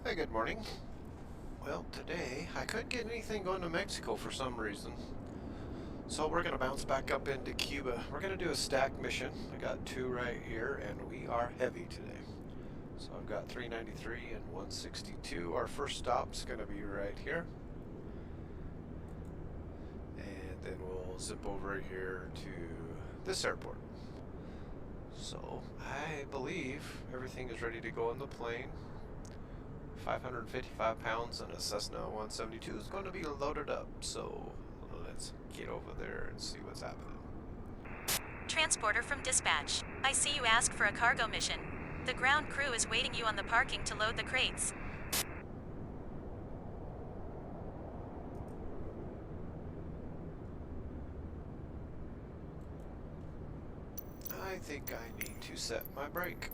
Hi, good morning. Well, today I couldn't get anything going to Mexico for some reason. So we're going to bounce back up into Cuba. We're going to do a stack mission. I got two right here, and we are heavy today. So I've got 393 and 162. Our first stop's going to be right here. And then we'll zip over here to this airport. So I believe everything is ready to go in the plane. 555 pounds and a Cessna 172 is going to be loaded up, so let's get over there and see what's happening. Transporter from dispatch. I see you ask for a cargo mission. The ground crew is waiting you on the parking to load the crates. I think I need to set my brake.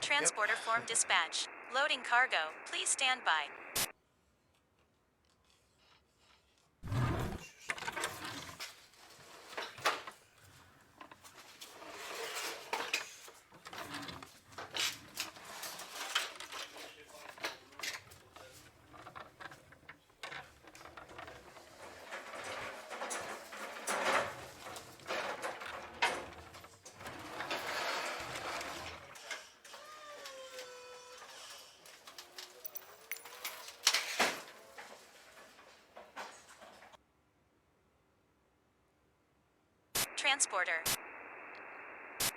Transporter form dispatch. Loading cargo. Please stand by. Transporter.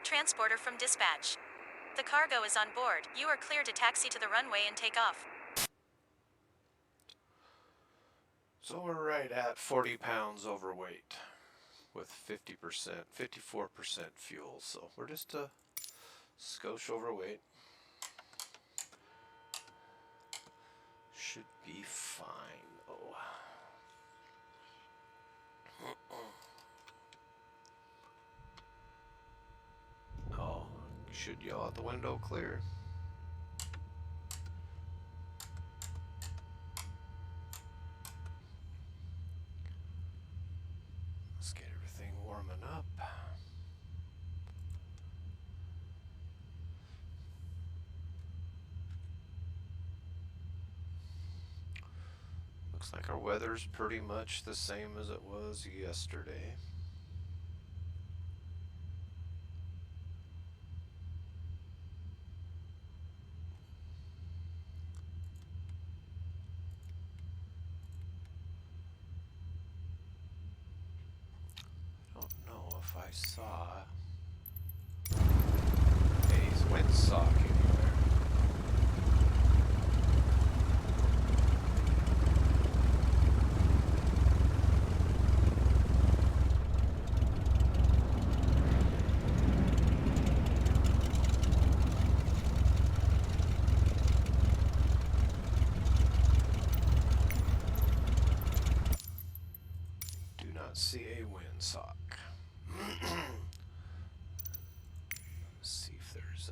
Transporter from dispatch. The cargo is on board. You are clear to taxi to the runway and take off. So we're right at 40 pounds overweight with 50%, 54% fuel. So we're just a skosh overweight. Should be fine. Oh. Oh, should yell out the window clear. Let's get everything warming up. Looks like our weather's pretty much the same as it was yesterday. I don't know if I saw a windsock anywhere. Do not see a windsock. Let's see if there's a...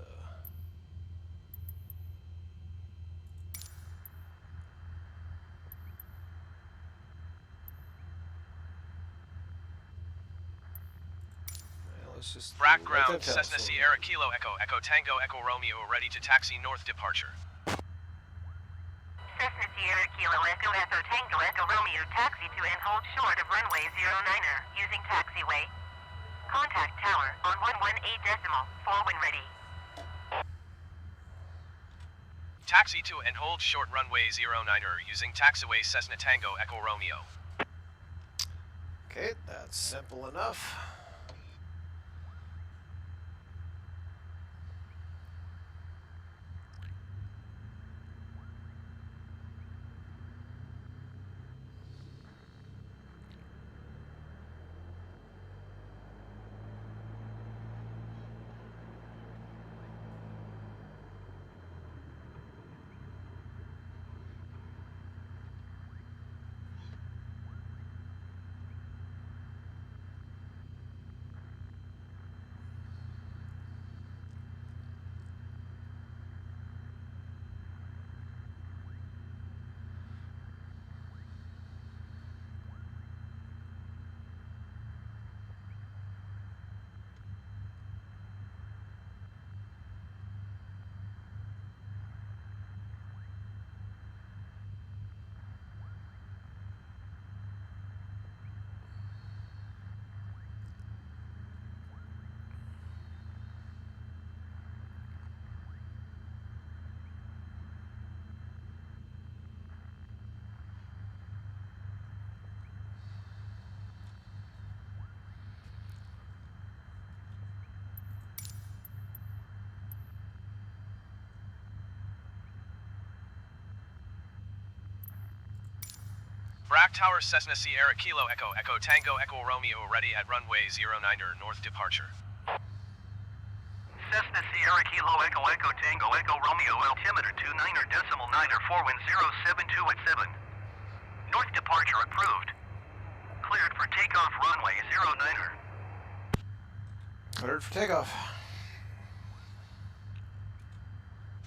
Well, let's just... Background, Cessna Sierra Kilo Echo, Echo Tango, Echo Romeo, ready to taxi north departure. Cessna Sierra Kilo Echo, Echo Tango, Echo Romeo, taxi to and hold short of runway 09er, using taxiway. Contact tower on 118 decimal, 4 when ready. Taxi to and hold short runway 09er, using taxiway Cessna Tango, Echo Romeo. Okay, that's simple enough. Brack Tower Cessna Sierra Kilo Echo Echo Tango Echo Romeo ready at runway 09er north departure. Cessna Sierra Kilo Echo Echo Tango Echo Romeo altimeter 29er decimal 9er 4 wind 072 at 7. North departure approved. Cleared for takeoff runway 09er. Cleared for takeoff.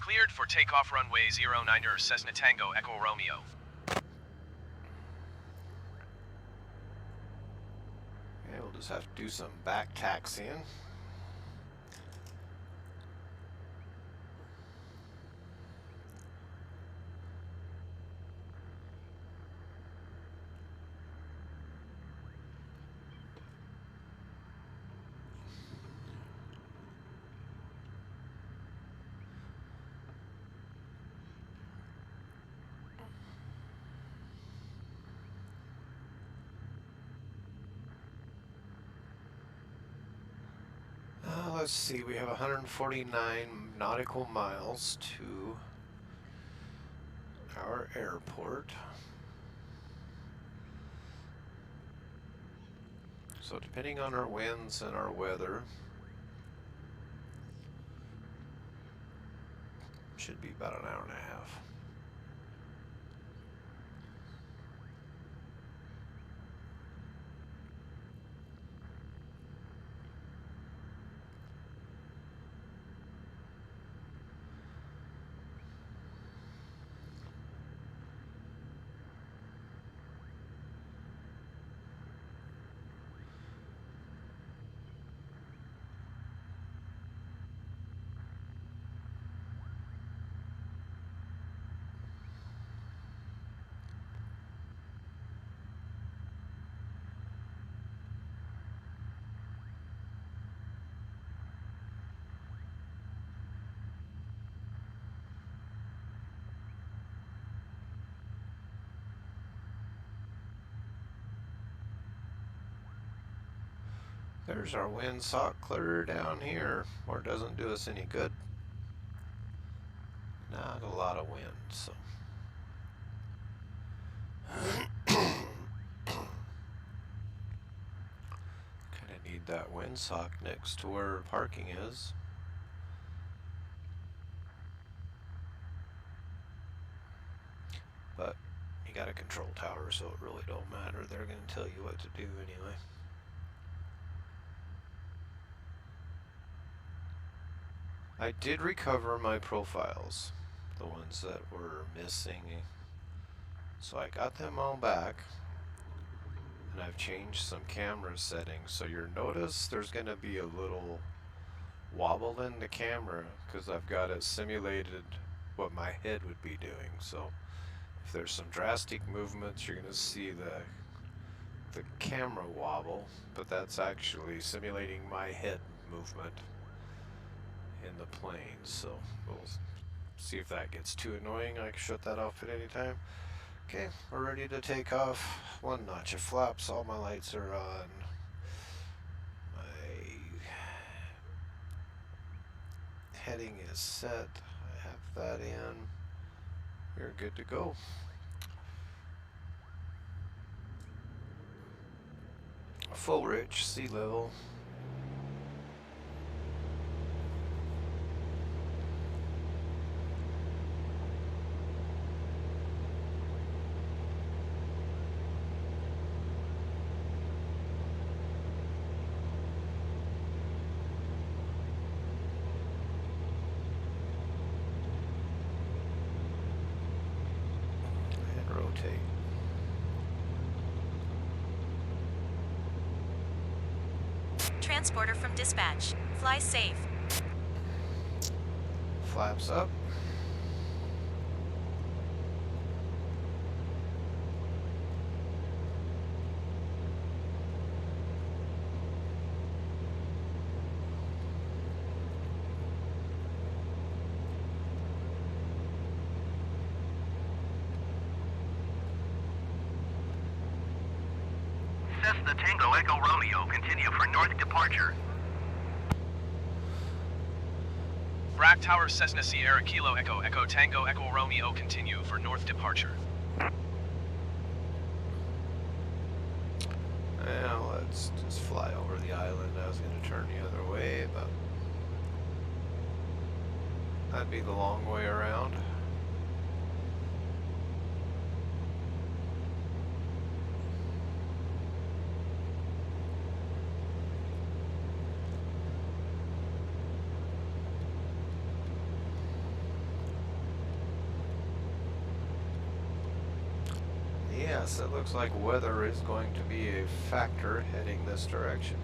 Cleared for takeoff runway 09er Cessna Tango Echo Romeo. Okay, we'll just have to do some back taxiing. Let's see, we have 149 nautical miles to our airport. So depending on our winds and our weather, should be about an hour and a half. There's our windsock clear down here, or it doesn't do us any good. Not a lot of wind, so. Kind of need that windsock next to where parking is. But you got a control tower, so it really don't matter. They're going to tell you what to do anyway. I did recover my profiles, the ones that were missing, so I got them all back, and I've changed some camera settings, so you'll notice there's going to be a little wobble in the camera, because I've got it simulated what my head would be doing. So if there's some drastic movements, you're going to see the camera wobble, but that's actually simulating my head movement in the plane. So we'll see if that gets too annoying. I can shut that off at any time. Okay, we're ready to take off. One notch of flaps, all my lights are on. My heading is set. I have that in. We're good to go. Full rich, sea level. Rotate. Transporter from dispatch. Fly safe. Flaps up. Cessna Tango Echo Romeo, continue for north departure. Brack Tower Cessna Sierra Kilo Echo Echo Tango Echo Romeo continue for north departure. let's just fly over the island. I was going to turn the other way, but that'd be the long way around. Yes, it looks like weather is going to be a factor heading this direction.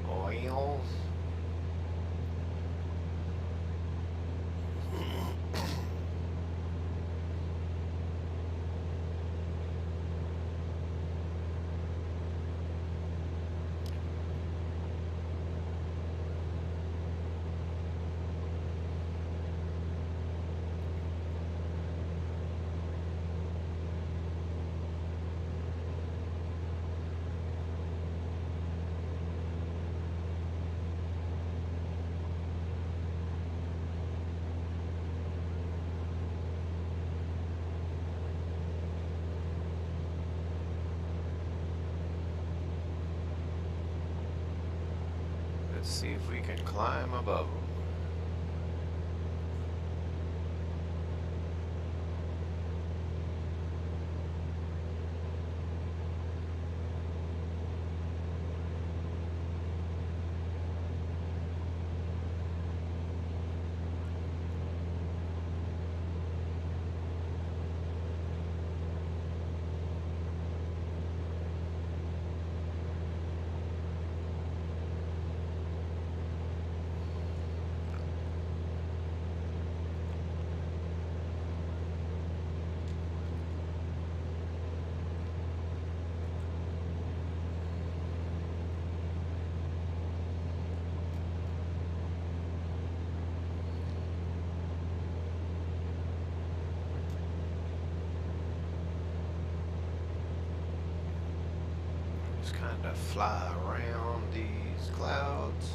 Oil. Let's see if we can climb above them. Just kind of fly around these clouds.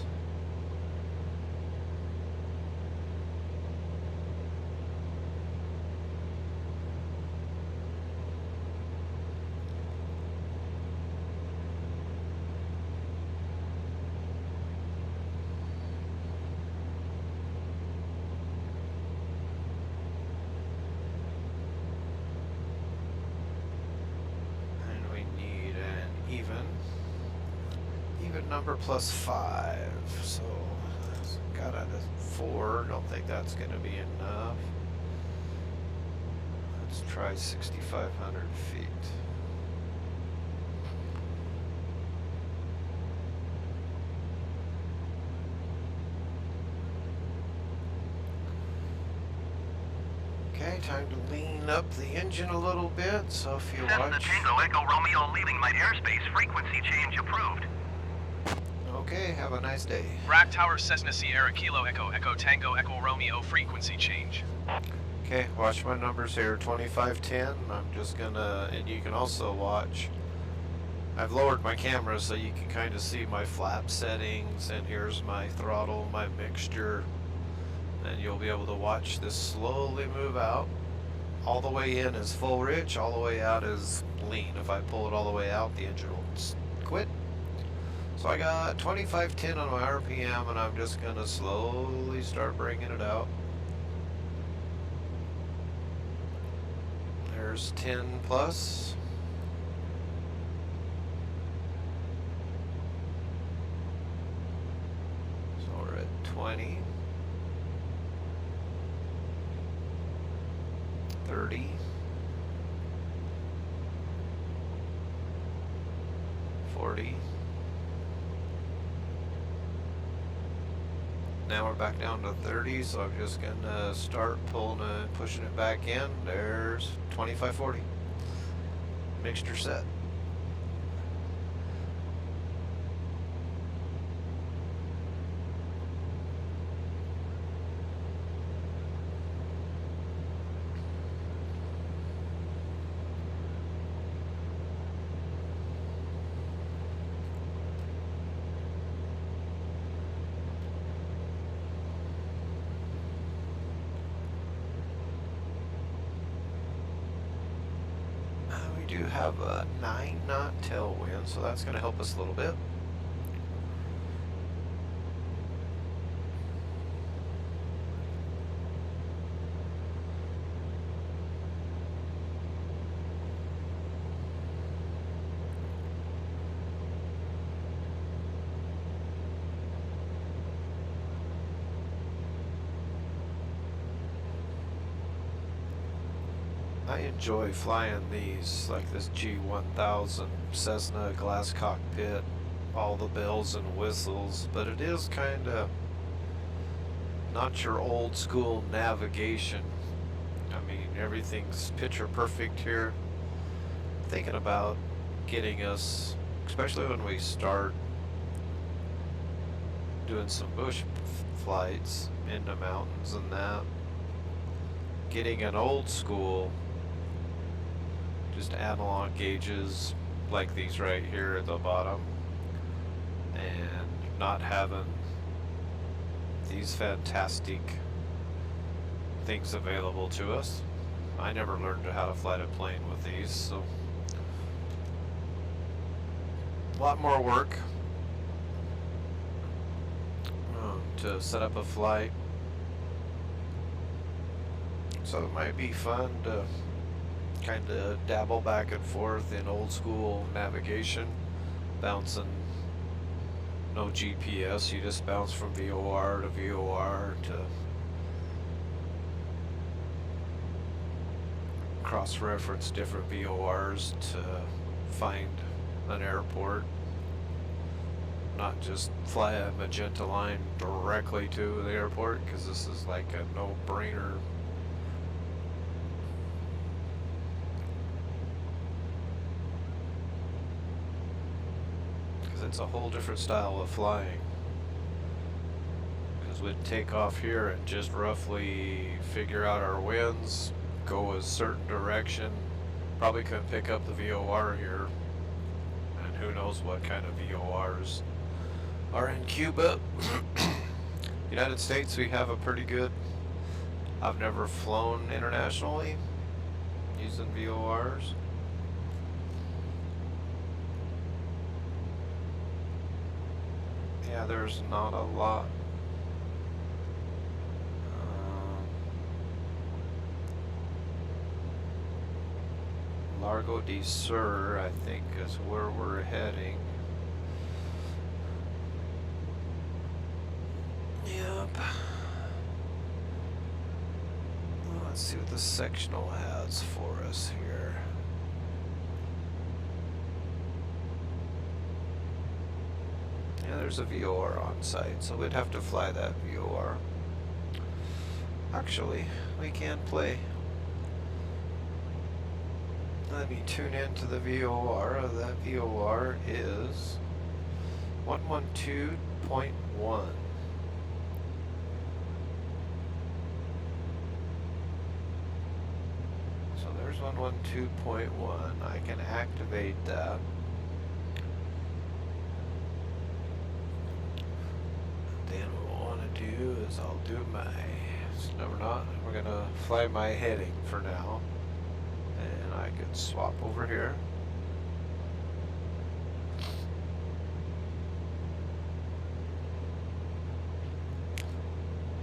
Number plus 5, so got out of 4. Don't think that's going to be enough. Let's try 6,500 feet. Okay, time to lean up the engine a little bit. So if you Cessna watch. Tango Echo Romeo leaving my airspace. Frequency change approved. Okay, have a nice day. Rack Tower Cessna Sierra Kilo Echo Echo Tango Echo Romeo frequency change. Okay, watch my numbers here, 2510. I'm just gonna, and you can also watch, I've lowered my camera so you can kind of see my flap settings, and here's my throttle, my mixture, and you'll be able to watch this slowly move out. All the way in is full rich, all the way out is lean. If I pull it all the way out, the engine will quit. So I got 2510 on my RPM, and I'm just gonna slowly start bringing it out. There's 10 plus. So we're at 20. 30. 40. Now we're back down to 30, so I'm just gonna start pulling and pushing it back in. There's 2540. Mixture set. do have a 9-knot tailwind, so that's going to help us a little bit. I enjoy flying these, like this G1000 Cessna glass cockpit, all the bells and whistles, but it is kind of not your old school navigation. I mean, everything's picture perfect here. Thinking about getting us, especially when we start doing some bush flights into mountains and that, getting an old school just analog gauges like these right here at the bottom, and not having these fantastic things available to us. I never learned how to fly a plane with these, so a lot more work to set up a flight. So it might be fun to kind of dabble back and forth in old school navigation, bouncing, no GPS, you just bounce from VOR to VOR to cross-reference different VORs to find an airport, not just fly a magenta line directly to the airport, because this is like a no-brainer. It's a whole different style of flying, because we'd take off here and just roughly figure out our winds, go a certain direction, probably couldn't pick up the VOR here, and who knows what kind of VORs are in Cuba. United States, we have a pretty good, I've never flown internationally using VORs. Yeah, there's not a lot. Largo de Sur, I think, is where we're heading. Yep. Well, let's see what the sectional has for us here. Yeah, there's a VOR on site, so we'd have to fly that VOR. Actually, we can play. Let me tune into the VOR. That VOR is 112.1. So there's 112.1. I can activate that. Then what I want to do is I'll do my, no we're not, we're going to fly my heading for now. And I could swap over here.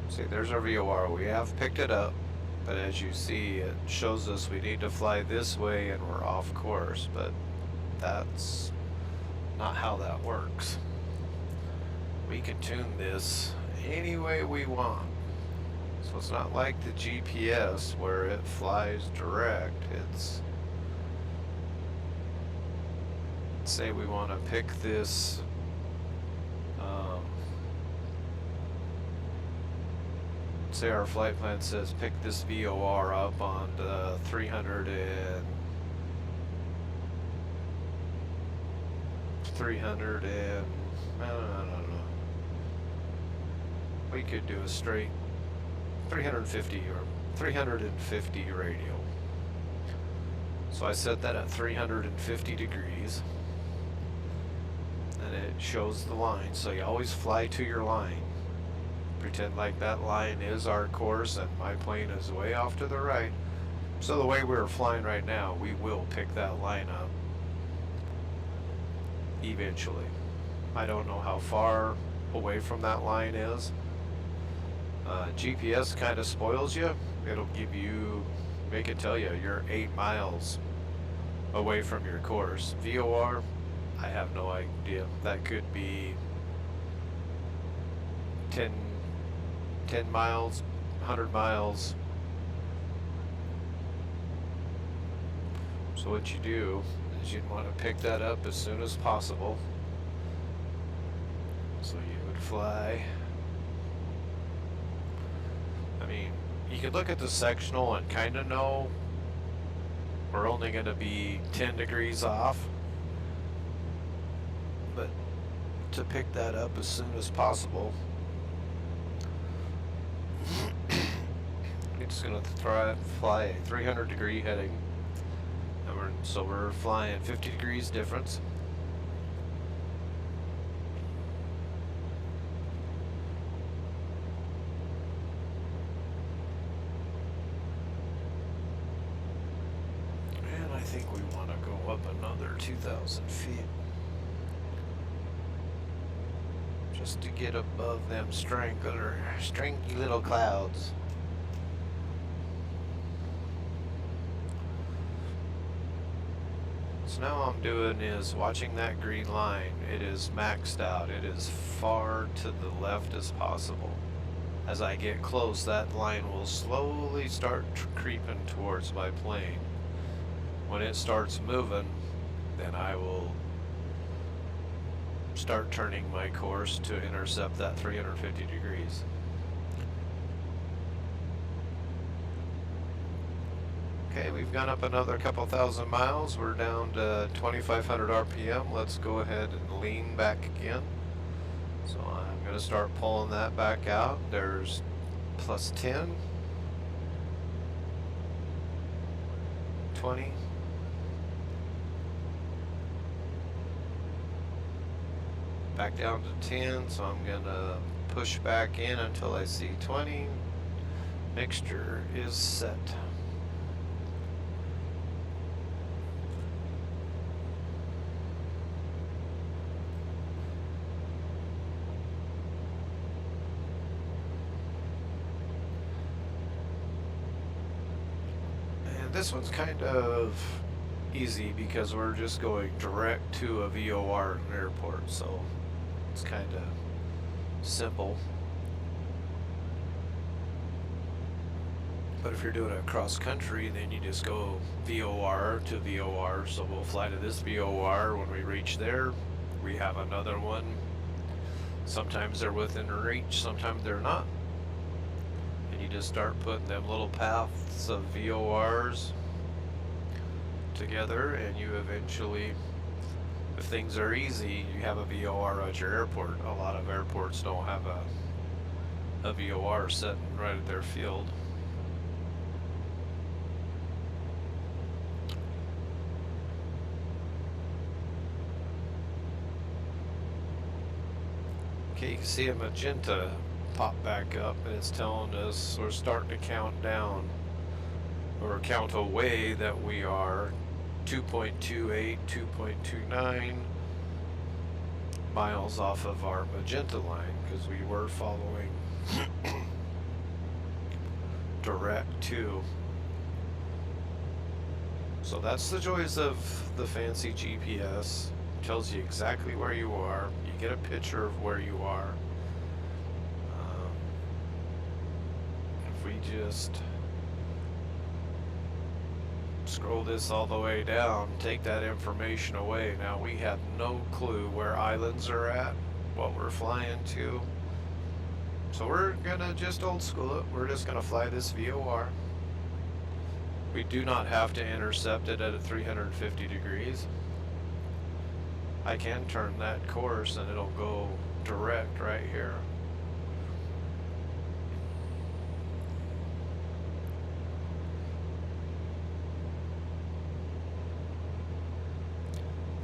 See, there's our VOR. We have picked it up, but as you see, it shows us we need to fly this way and we're off course, but that's not how that works. We can tune this any way we want. So it's not like the GPS where it flies direct. It's, say we want to pick this say our flight plan says pick this VOR up on the 300 and I don't know. We could do a straight 350 or 350 radial. So I set that at 350 degrees and it shows the line. So you always fly to your line. Pretend like that line is our course and my plane is way off to the right. So the way we're flying right now, we will pick that line up eventually. I don't know how far away from that line is. GPS kind of spoils you. It'll make it tell you you're 8 miles away from your course. VOR, I have no idea. That could be 10 miles, 100 miles. So what you do is you'd want to pick that up as soon as possible. So you would fly. I mean, you could look at the sectional and kind of know we're only going to be 10 degrees off. But to pick that up as soon as possible, you're just going to fly a 300 degree heading. So we're flying 50 degrees difference. And I think we want to go up another 2,000 feet. Just to get above them stringy little clouds. So now all I'm doing is watching that green line. It is maxed out. It is far to the left as possible. As I get close, that line will slowly start creeping towards my plane. When it starts moving, then I will start turning my course to intercept that 350 degrees. Okay, we've gone up another couple thousand miles. We're down to 2,500 RPM. Let's go ahead and lean back again. So I'm going to start pulling that back out. There's plus 10, 20, back down to 10. So I'm going to push back in until I see 20. Mixture is set. This one's kind of easy because we're just going direct to a VOR in an airport, so it's kind of simple. But if you're doing it cross country, then you just go VOR to VOR. So we'll fly to this VOR. When we reach there, we have another one. Sometimes they're within reach, sometimes they're not. You just start putting them little paths of VORs together, and you eventually, if things are easy, you have a VOR at your airport. A lot of airports don't have a VOR sitting right at their field. Okay, you can see a magenta pop back up, and it's telling us we're starting to count down or count away that we are 2.28, 2.29 miles off of our magenta line, because we were following direct to. So that's the joys of the fancy GPS. It tells you exactly where you are. You get a picture of where you are. We just scroll this all the way down, take that information away. Now we have no clue where islands are at, what we're flying to. So we're gonna just old school it. We're just gonna fly this VOR. We do not have to intercept it at a 350 degrees. I can turn that course and it'll go direct right here.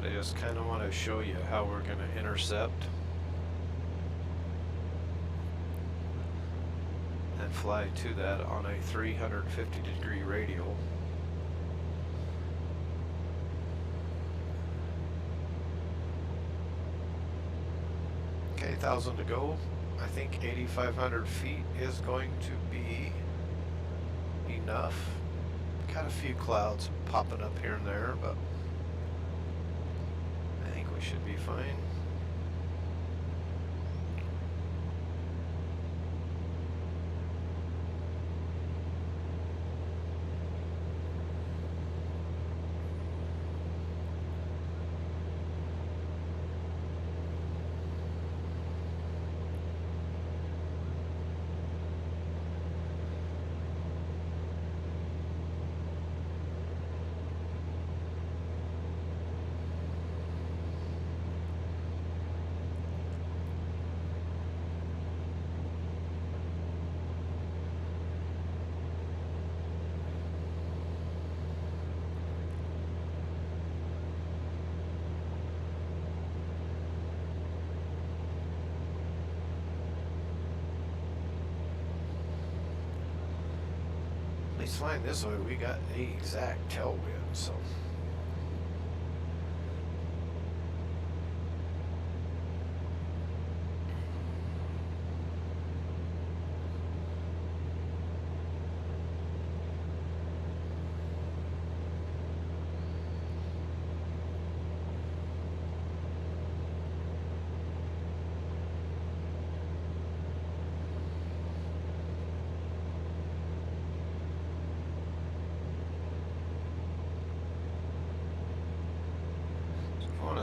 I just kind of want to show you how we're going to intercept and fly to that on a 350 degree radial. Okay, 1,000 to go. I think 8,500 feet is going to be enough. Got a few clouds popping up here and there, but I think we should be fine. At least flying this way, we got the exact tailwind, so.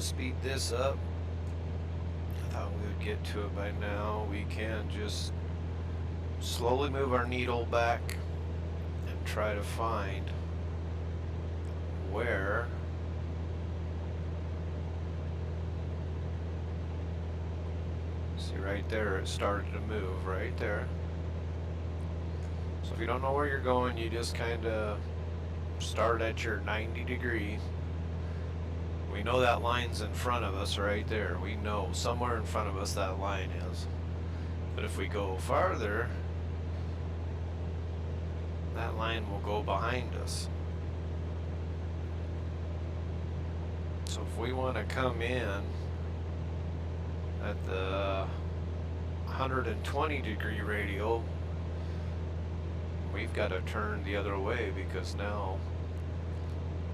Speed this up. I thought we would get to it by now. We can just slowly move our needle back and try to find where see right there, it started to move right there. So if you don't know where you're going, you just kind of start at your 90 degree. We know that line's in front of us right there. We know somewhere in front of us that line is. But if we go farther, that line will go behind us. So if we want to come in at the 120 degree radial, we've got to turn the other way because now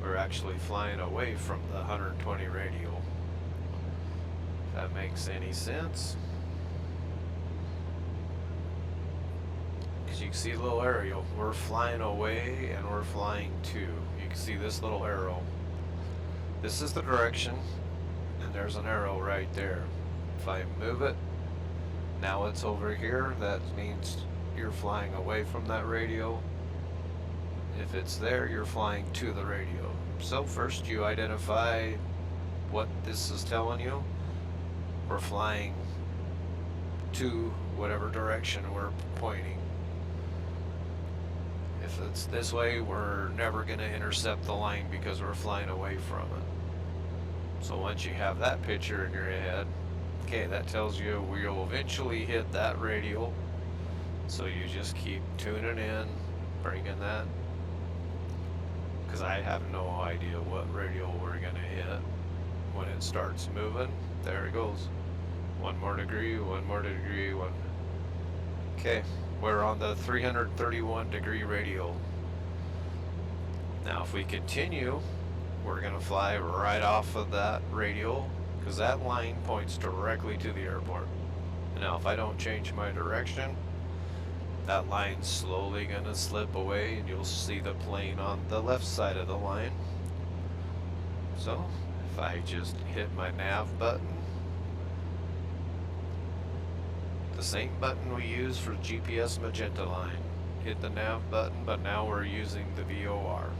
we're actually flying away from the 120 radial. If that makes any sense. Because you can see a little arrow. We're flying away and we're flying to. You can see this little arrow. This is the direction, and there's an arrow right there. If I move it, now it's over here. That means you're flying away from that radial. If it's there, you're flying to the radio. So first you identify what this is telling you. We're flying to whatever direction we're pointing. If it's this way, we're never going to intercept the line because we're flying away from it. So once you have that picture in your head, okay, that tells you we'll eventually hit that radial. So you just keep tuning in, bringing that. Because I have no idea what radial we're going to hit when it starts moving. There it goes. One more degree, one more degree, one. Okay, we're on the 331 degree radial. Now if we continue, we're going to fly right off of that radial because that line points directly to the airport. Now if I don't change my direction, that line's slowly going to slip away and you'll see the plane on the left side of the line. So if I just hit my nav button, the same button we use for GPS magenta line, hit the nav button, but now we're using the VOR.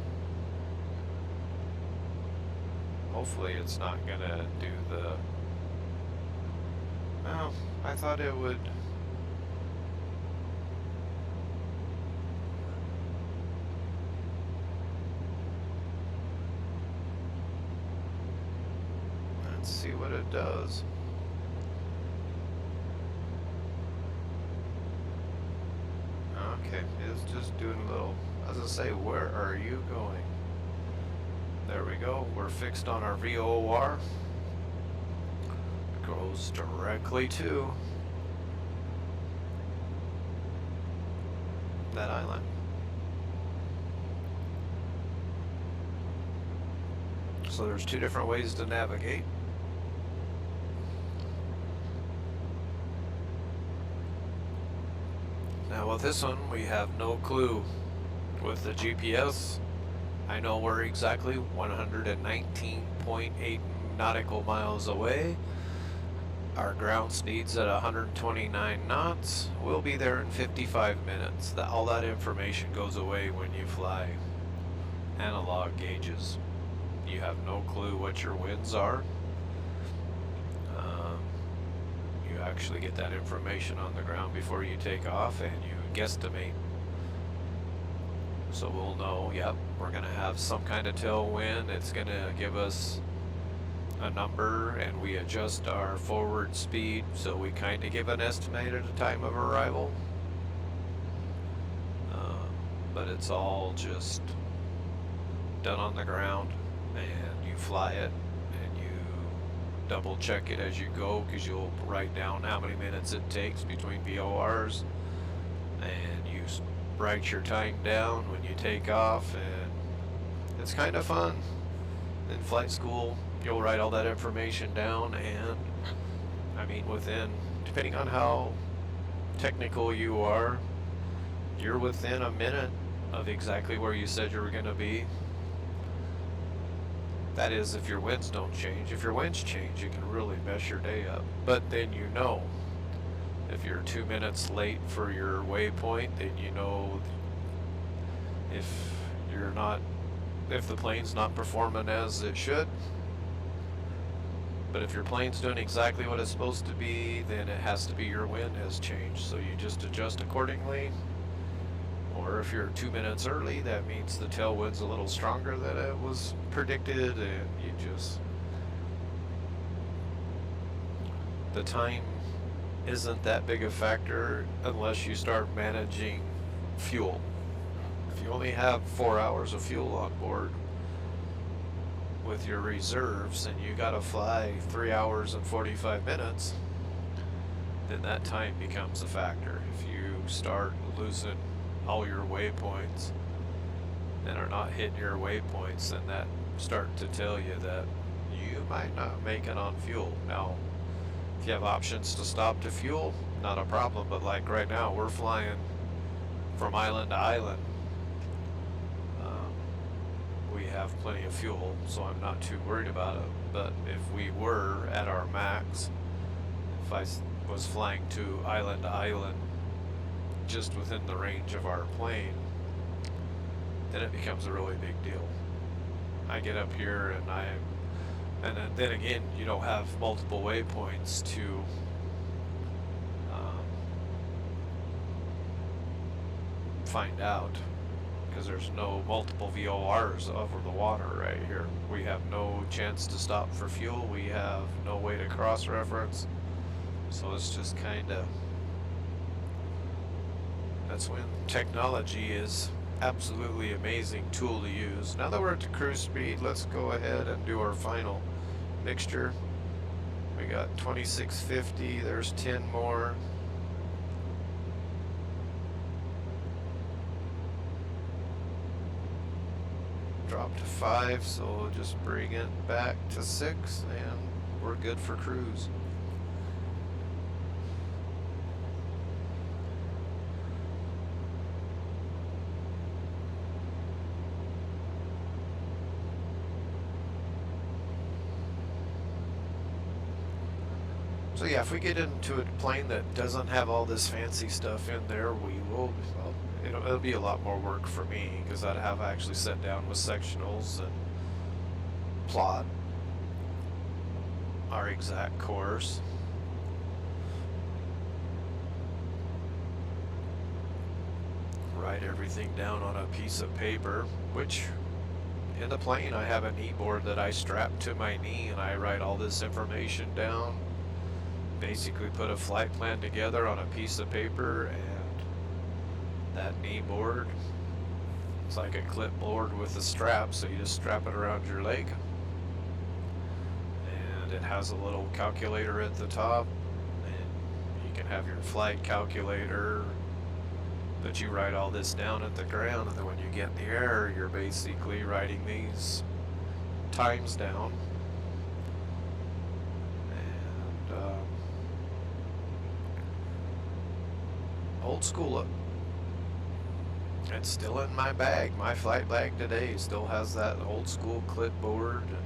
Hopefully it's not going to do the... No, I thought it would... See what it does. Okay, it's just doing a little, as I say, where are you going? There we go, we're fixed on our VOR. goes directly to that island. So there's two different ways to navigate. Now with this one, we have no clue. With the GPS, I know we're exactly 119.8 nautical miles away. Our ground speed's at 129 knots. We'll be there in 55 minutes. All that information goes away when you fly analog gauges. You have no clue what your winds are. You actually get that information on the ground before you take off, and you guesstimate. So we'll know, yep, we're going to have some kind of tailwind. It's going to give us a number, and we adjust our forward speed, so we kind of give an estimated time of arrival. But it's all just done on the ground, and you fly it, and you double check it as you go, because you'll write down how many minutes it takes between VORs, and you write your time down when you take off, and it's kind of fun. In flight school, you'll write all that information down, and I mean, depending on how technical you are, you're within a minute of exactly where you said you were going to be. That is, if your winds don't change. If your winds change, you can really mess your day up. But then you know, if you're 2 minutes late for your waypoint, then you know if the plane's not performing as it should. But if your plane's doing exactly what it's supposed to be, then it has to be your wind has changed. So you just adjust accordingly. Or if you're 2 minutes early, that means the tailwind's a little stronger than it was predicted, and the time isn't that big a factor unless you start managing fuel. If you only have 4 hours of fuel on board with your reserves, and you gotta fly 3 hours and 45 minutes, then that time becomes a factor. If you start losing all your waypoints and are not hitting your waypoints, then that start to tell you that you might not make it on fuel. Now, if you have options to stop to fuel, not a problem, but like right now, we're flying from island to island. We have plenty of fuel, so I'm not too worried about it. But if we were at our max, if I was flying to island just within the range of our plane, then it becomes a really big deal. I get up here and then again, you don't have multiple waypoints to find out, because there's no multiple VORs over the water right here. We have no chance to stop for fuel. We have no way to cross-reference. So it's just kind of, that's when technology is absolutely amazing tool to use. Now that we're at the cruise speed, let's go ahead and do our final mixture. We got 2650, there's 10 more. Drop to 5, so we'll just bring it back to 6, and we're good for cruise. So yeah, if we get into a plane that doesn't have all this fancy stuff in there, we will, well, it'll be a lot more work for me, because I'd have actually sit down with sectionals and plot our exact course. Write everything down on a piece of paper, which in the plane I have a knee board that I strap to my knee, and I write all this information down. Basically put a flight plan together on a piece of paper, and that knee board, it's like a clipboard with a strap, so you just strap it around your leg, and it has a little calculator at the top, and you can have your flight calculator, but you write all this down at the ground, and then when you get in the air, you're basically writing these times down. And old school. It's still in my bag. My flight bag today still has that old school clipboard and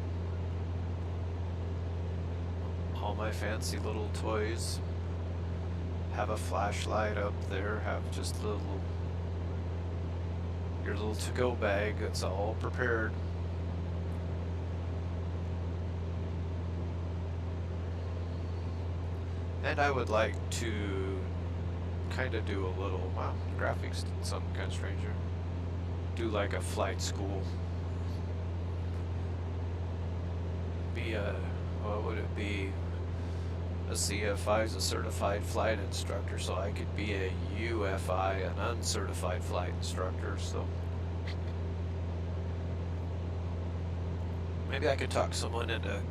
all my fancy little toys. Have a flashlight up there, have just your little to-go bag. It's all prepared. And I would like to kind of do a little, wow, graphics did something kind of stranger. Do like a flight school. Be a, what would it be? A CFI is a certified flight instructor, so I could be a UFI, an uncertified flight instructor, so maybe I could talk someone into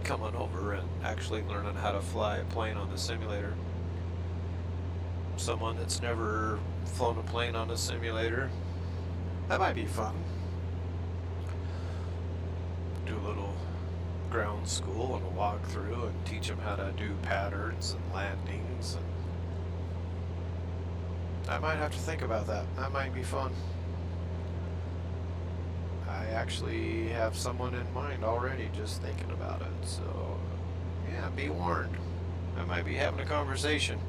coming over and actually learning how to fly a plane on the simulator. Someone that's never flown a plane on a simulator. That might be fun. Do a little ground school and a walkthrough and teach them how to do patterns and landings. And I might have to think about that. That might be fun. I actually have someone in mind already just thinking about it. So, yeah, be warned. I might be having a conversation.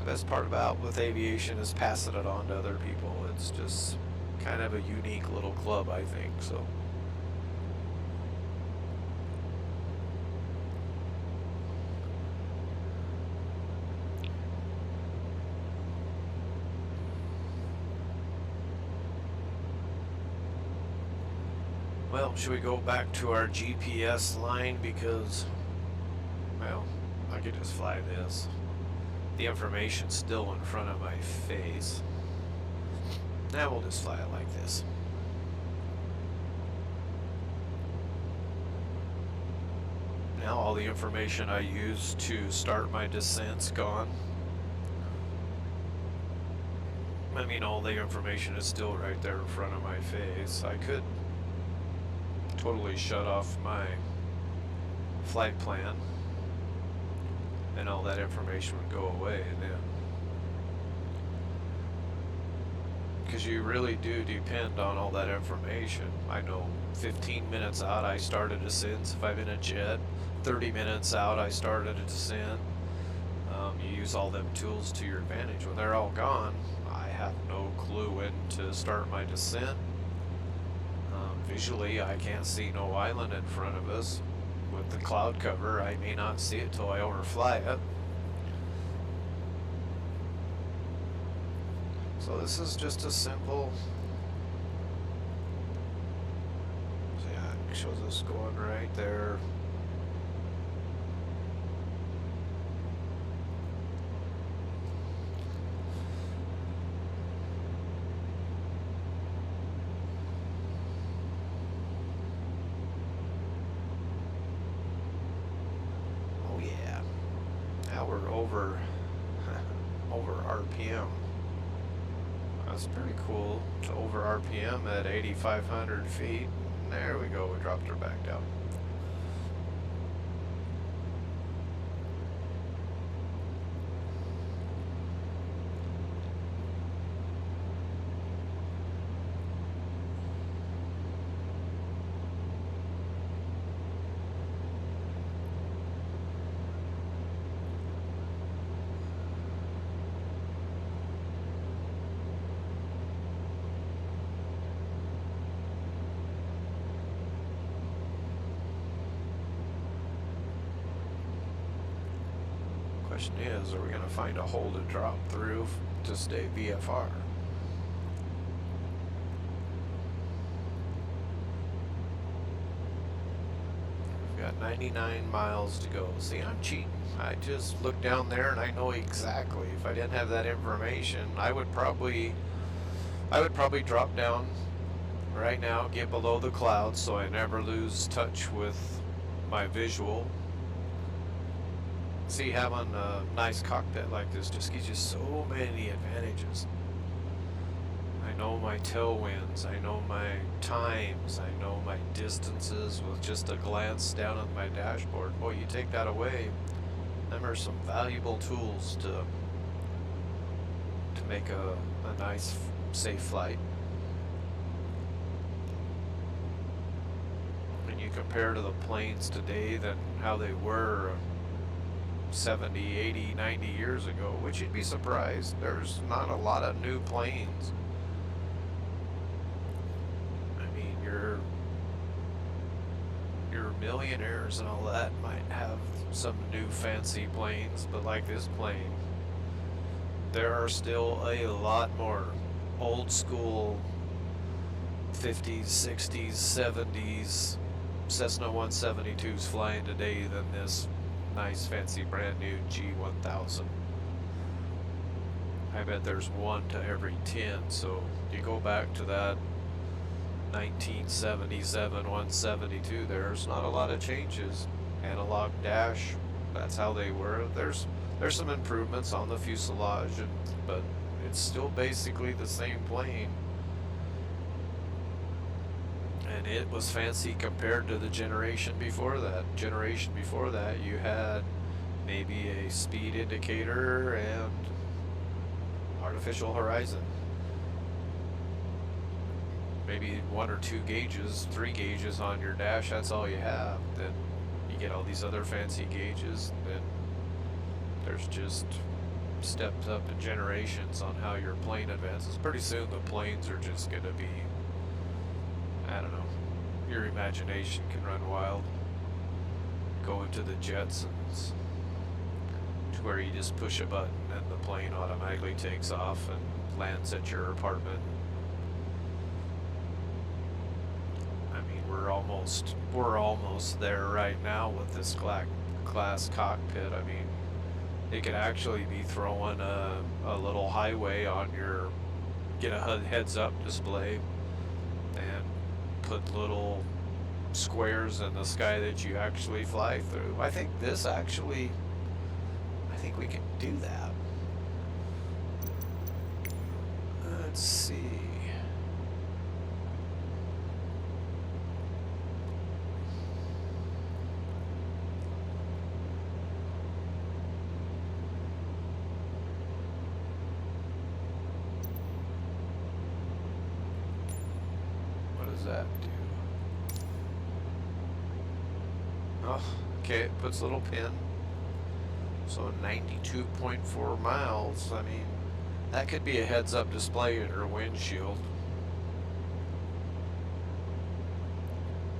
The best part about with aviation is passing it on to other people. It's just kind of a unique little club, I think. So well, should we go back to our GPS line, because, well, I could just fly this. The information's still in front of my face. Now we'll just fly it like this. Now all the information I used to start my descent's gone. I mean, all the information is still right there in front of my face. I could totally shut off my flight plan and all that information would go away then. Because you really do depend on all that information. I know 15 minutes out I start a descent if I'm in a jet. 30 minutes out I started a descent. You use all them tools to your advantage. When they're all gone, I have no clue when to start my descent. Visually, I can't see no island in front of us. With the cloud cover, I may not see it till I overfly it. So this is just a simple, so yeah, it shows us going right there. Oh yeah, now we're over RPM. That's pretty cool. It's over RPM at 8,500 feet. There we go, we dropped her back down. Question is, are we going to find a hole to drop through to stay VFR? We've got 99 miles to go. See, I'm cheating. I just look down there and I know exactly. If I didn't have that information, I would probably drop down right now get below the clouds so I never lose touch with my visual. See, having a nice cockpit like this just gives you so many advantages. I know my tailwinds, I know my times, I know my distances with just a glance down at my dashboard. Boy, you take that away, them are some valuable tools to make a nice, safe flight. When you compare to the planes today than how they were 70, 80, 90 years ago, which you'd be surprised, there's not a lot of new planes. I mean, your millionaires and all that might have some new fancy planes, but like this plane, there are still a lot more old school 50s, 60s, 70s Cessna 172s flying today than this nice fancy brand new G1000. I bet there's 1 to every 10, so you go back to that 1977 172, there's not a lot of changes. Analog dash, that's how they were. There's some improvements on the fuselage, but it's still basically the same plane. And it was fancy compared to the generation before that. Generation before that, you had maybe a speed indicator and artificial horizon. Maybe 1 or 2 gauges, 3 gauges on your dash, that's all you have. Then you get all these other fancy gauges, then there's just steps up in generations on how your plane advances. Pretty soon the planes are just going to be, I don't know, your imagination can run wild. Go into the Jetsons to where you just push a button and the plane automatically takes off and lands at your apartment. I mean, we're almost there right now with this glass cockpit. I mean, it could actually be throwing a little highway on your, get a heads-up display and put little squares in the sky that you actually fly through. I think we can do that. Let's see. What does that do? Oh, okay, it puts a little pin. So 92.4 miles. I mean, that could be a heads-up display in your windshield.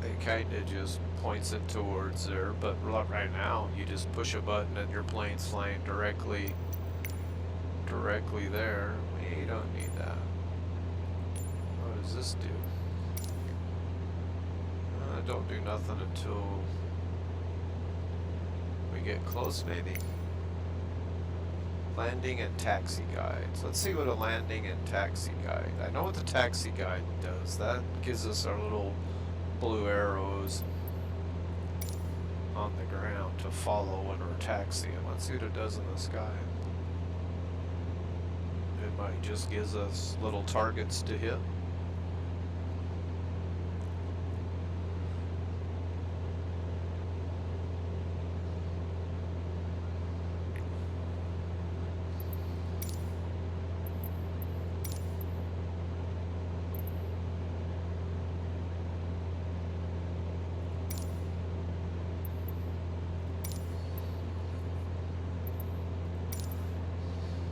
It kind of just points it towards there, but right now you just push a button and your plane's flying directly there. You don't need that. What does this do? Don't do nothing until we get close, maybe. Landing and taxi guides. Let's see what a landing and taxi guide. I know what the taxi guide does. That gives us our little blue arrows on the ground to follow when we're taxiing. Let's see what it does in the sky. It might just gives us little targets to hit.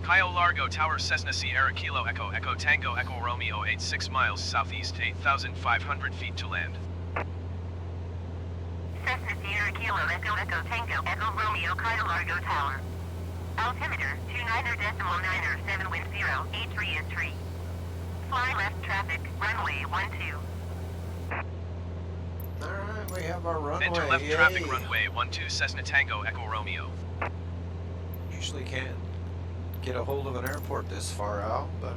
Cayo Largo Tower Cessna Sierra Kilo Echo Echo Tango Echo Romeo 86 miles southeast 8,500 feet to land. Cessna Sierra Kilo Echo Echo Tango Echo Romeo Cayo Largo Tower. Altimeter 29.9er 7 wind 0 83 is tree. Fly left traffic runway 12. Alright, we have our runway. Enter left Yay. traffic runway 12 Cessna Tango Echo Romeo. Usually can't get a hold of an airport this far out, but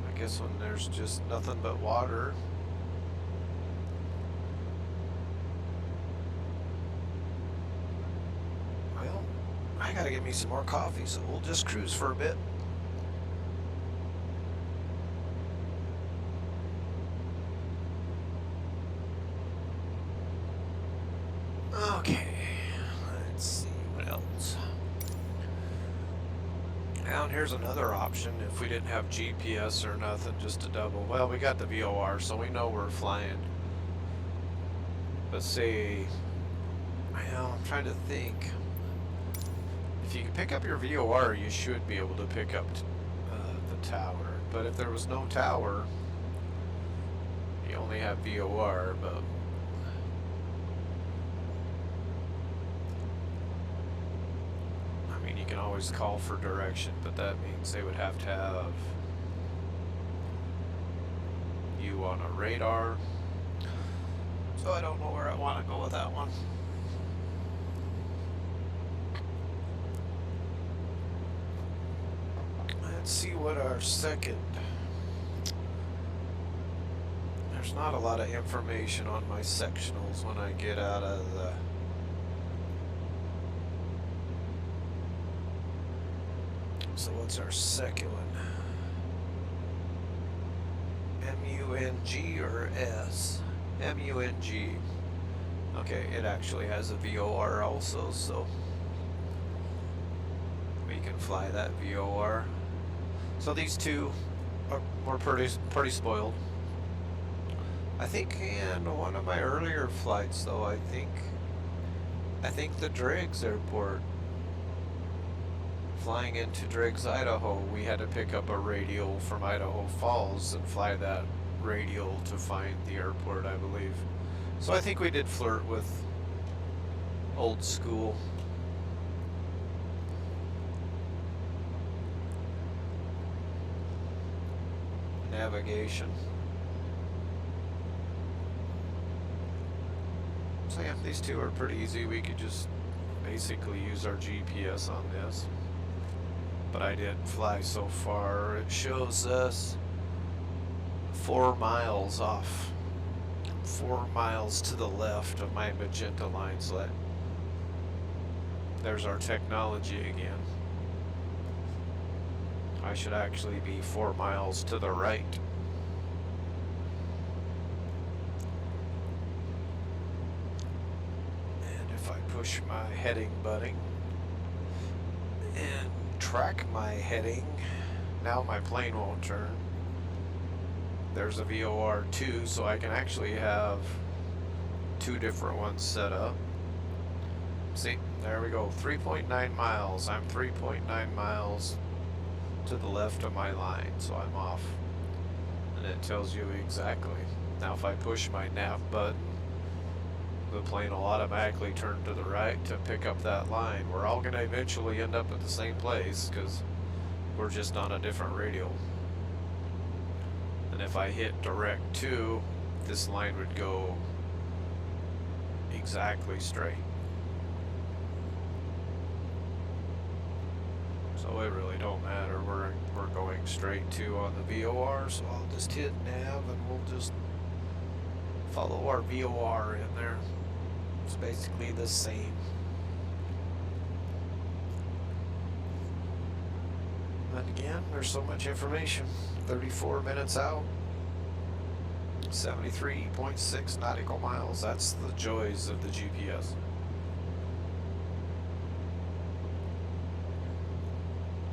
I I guess when there's just nothing but water. Well, I gotta get me some more coffee, so we'll just cruise for a bit. Okay, let's see what else. Down here's another option if we didn't have GPS or nothing, just a double. Well, we got the VOR, so we know we're flying. But say, well, I'm trying to think. If you can pick up your VOR, you should be able to pick up the tower. But if there was no tower, you only have VOR, but I mean, you can always call for direction, but that means they would have to have you on a radar. So I don't know where I want to go with that one. Let's see what our second. There's not a lot of information on my sectionals when I get out of the. So what's our second one? MUNG or S? MUNG. Okay, it actually has a VOR also, so we can fly that VOR. So these two were pretty spoiled. I think in one of my earlier flights, though, I think the Driggs Airport, flying into Driggs, Idaho, we had to pick up a radial from Idaho Falls and fly that radial to find the airport, I believe. So I think we did flirt with old school. Navigation. So yeah, these two are pretty easy. We could just basically use our GPS on this. But I didn't fly so far. It shows us 4 miles off. 4 miles to the left of my magenta line, so there's our technology again. I should actually be 4 miles to the right. And if I push my heading button and track my heading, now my plane won't turn. There's a VOR 2, so I can actually have 2 different ones set up. See, there we go, 3.9 miles. I'm 3.9 miles to the left of my line, so I'm off. And it tells you exactly. Now if I push my nav button, the plane will automatically turn to the right to pick up that line. We're all going to eventually end up at the same place because we're just on a different radial. And if I hit direct 2, this line would go exactly straight. So it really don't matter. We're going straight to on the VOR, so I'll just hit nav and we'll just follow our VOR in there. It's basically the same. And again, there's so much information. 34 minutes out, 73.6 nautical miles. That's the joys of the GPS.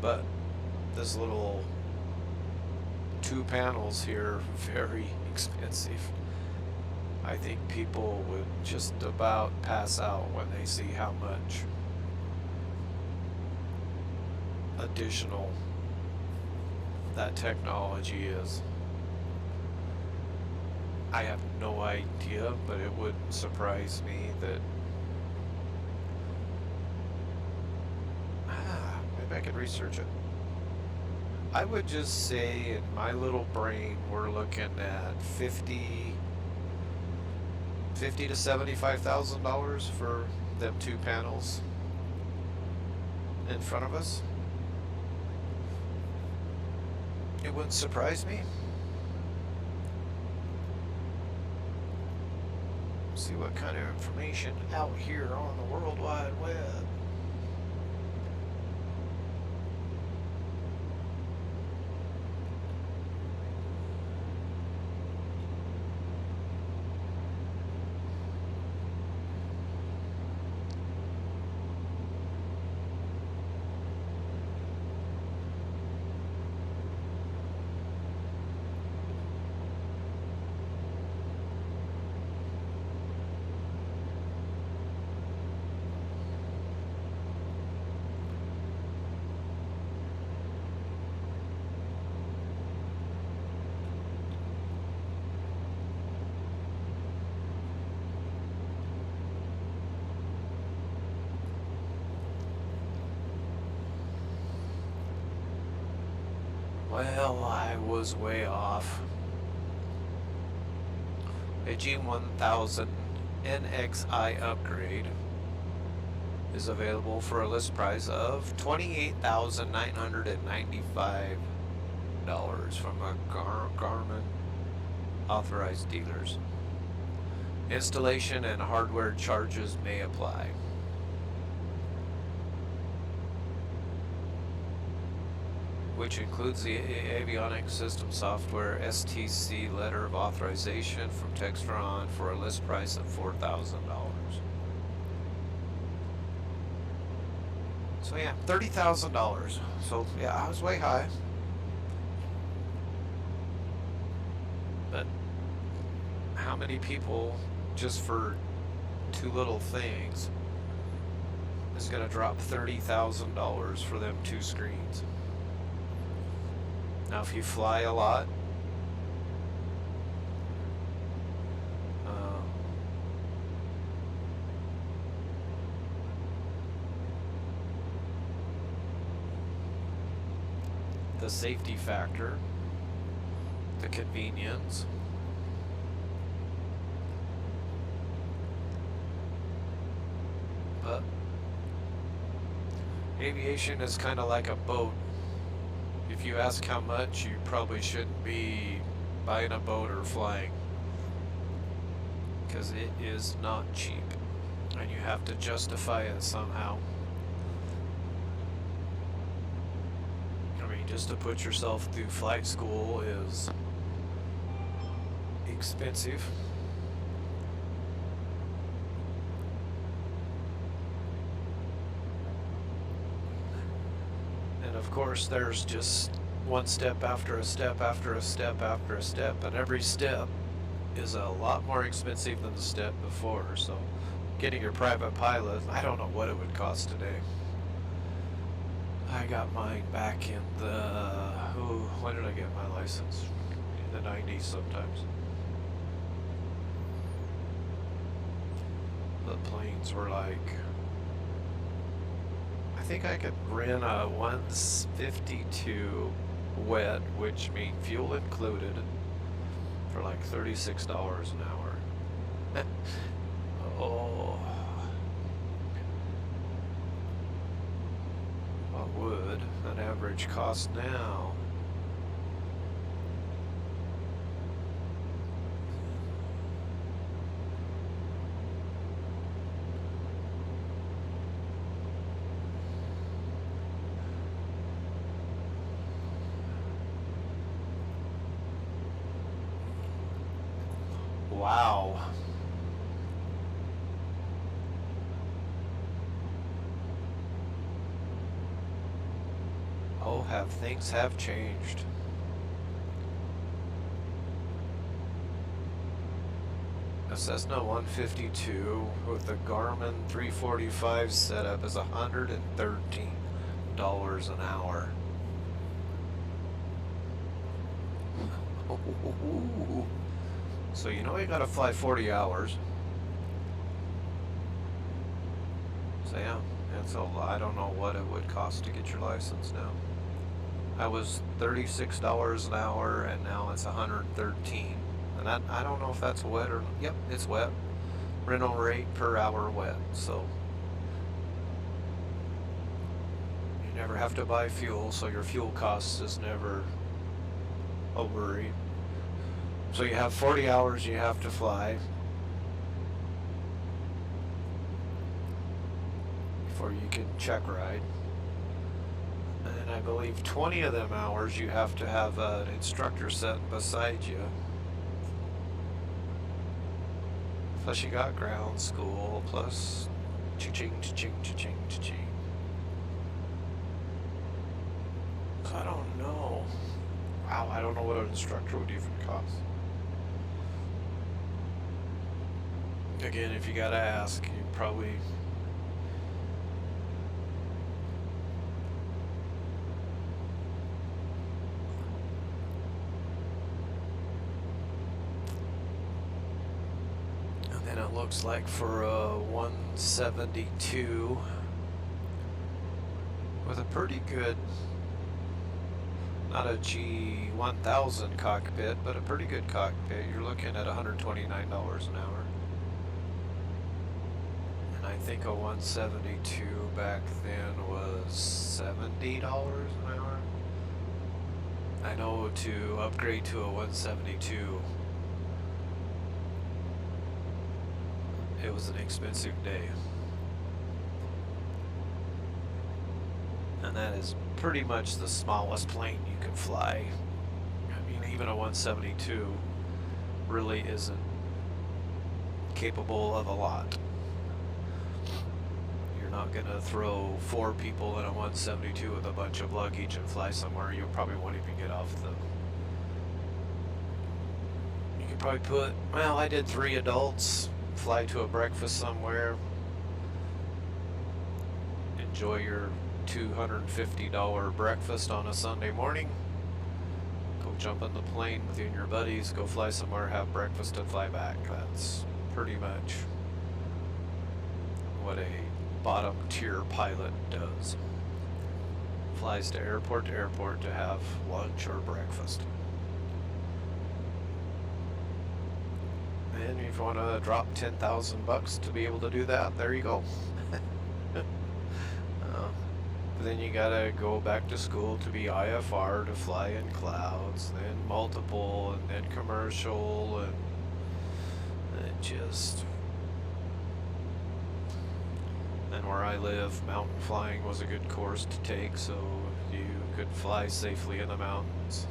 But this little 2 panels here, very expensive. I think people would just about pass out when they see how much additional that technology is. I have no idea, but it wouldn't surprise me that maybe I could research it. I would just say in my little brain we're looking at $50,000 to $75,000 for them 2 panels in front of us. It wouldn't surprise me. See what kind of information out here on the World Wide Web. Well, I was way off. A G1000 NXI upgrade is available for a list price of $28,995 from a Garmin authorized dealers. Installation and hardware charges may apply. Which includes the avionics system software STC letter of authorization from Textron for a list price of $4,000. So yeah, $30,000. So yeah, I was way high. But how many people just for two little things is going to drop $30,000 for them two screens? Now, if you fly a lot, the safety factor, the convenience, but aviation is kind of like a boat. If you ask how much, you probably shouldn't be buying a boat or flying, because it is not cheap and you have to justify it somehow. I mean, just to put yourself through flight school is expensive. Of course, there's just one step after a step after a step after a step, and every step is a lot more expensive than the step before. So getting your private pilot, I don't know what it would cost today. I got mine back in the, when did I get my license? In the 90s sometimes. The planes were like, I think I could rent a 152 wet, which means fuel included, for like $36 an hour. Oh, what would an average cost now? Wow. Oh, things have changed. A Cessna 152 with the Garmin 345 setup is $113 an hour. So you know you gotta fly 40 hours. So yeah, it's a lot. I don't know what it would cost to get your license now. I was $36 an hour, and now it's $113. And that, I don't know if that's wet or, yep, it's wet. Rental rate per hour wet. So you never have to buy fuel, so your fuel costs is never a worry. So you have 40 hours you have to fly before you can check ride. And I believe 20 of them hours you have to have an instructor sitting beside you. Plus you got ground school, plus cha-ching, cha-ching, cha-ching, cha-ching. So I don't know. Wow, I don't know what an instructor would even cost. Again, if you gotta ask, you probably... And then it looks like for a 172 with a pretty good, not a G1000 cockpit, but a pretty good cockpit, you're looking at $129 an hour. I think a 172 back then was $70 an hour. I know to upgrade to a 172, it was an expensive day. And that is pretty much the smallest plane you can fly. I mean, even a 172 really isn't capable of a lot. Not gonna throw 4 people in a 172 with a bunch of luggage and fly somewhere. You probably won't even get off the... You could probably put, well, I did 3 adults, fly to a breakfast somewhere, enjoy your $250 breakfast on a Sunday morning, go jump in the plane with you and your buddies, go fly somewhere, have breakfast and fly back. That's pretty much what a bottom tier pilot does. Flies to airport to have lunch or breakfast. And if you want to drop $10,000 to be able to do that, there you go. But then you gotta go back to school to be IFR, to fly in clouds, then multiple, and then commercial, and it just... And where I live, mountain flying was a good course to take, so you could fly safely in the mountains.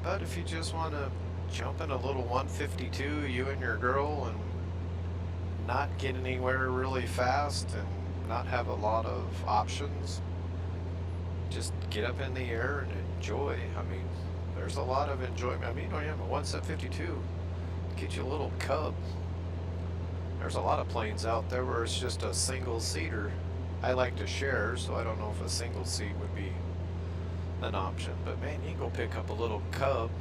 But if you just want to jump in a little 152, you and your girl, and not get anywhere really fast and not have a lot of options, just get up in the air and enjoy. I mean, there's a lot of enjoyment. I mean, you don't have a 152, get you a little Cub. There's a lot of planes out there where it's just a single seater. I like to share, so I don't know if a single seat would be an option. But man, you can go pick up a little Cub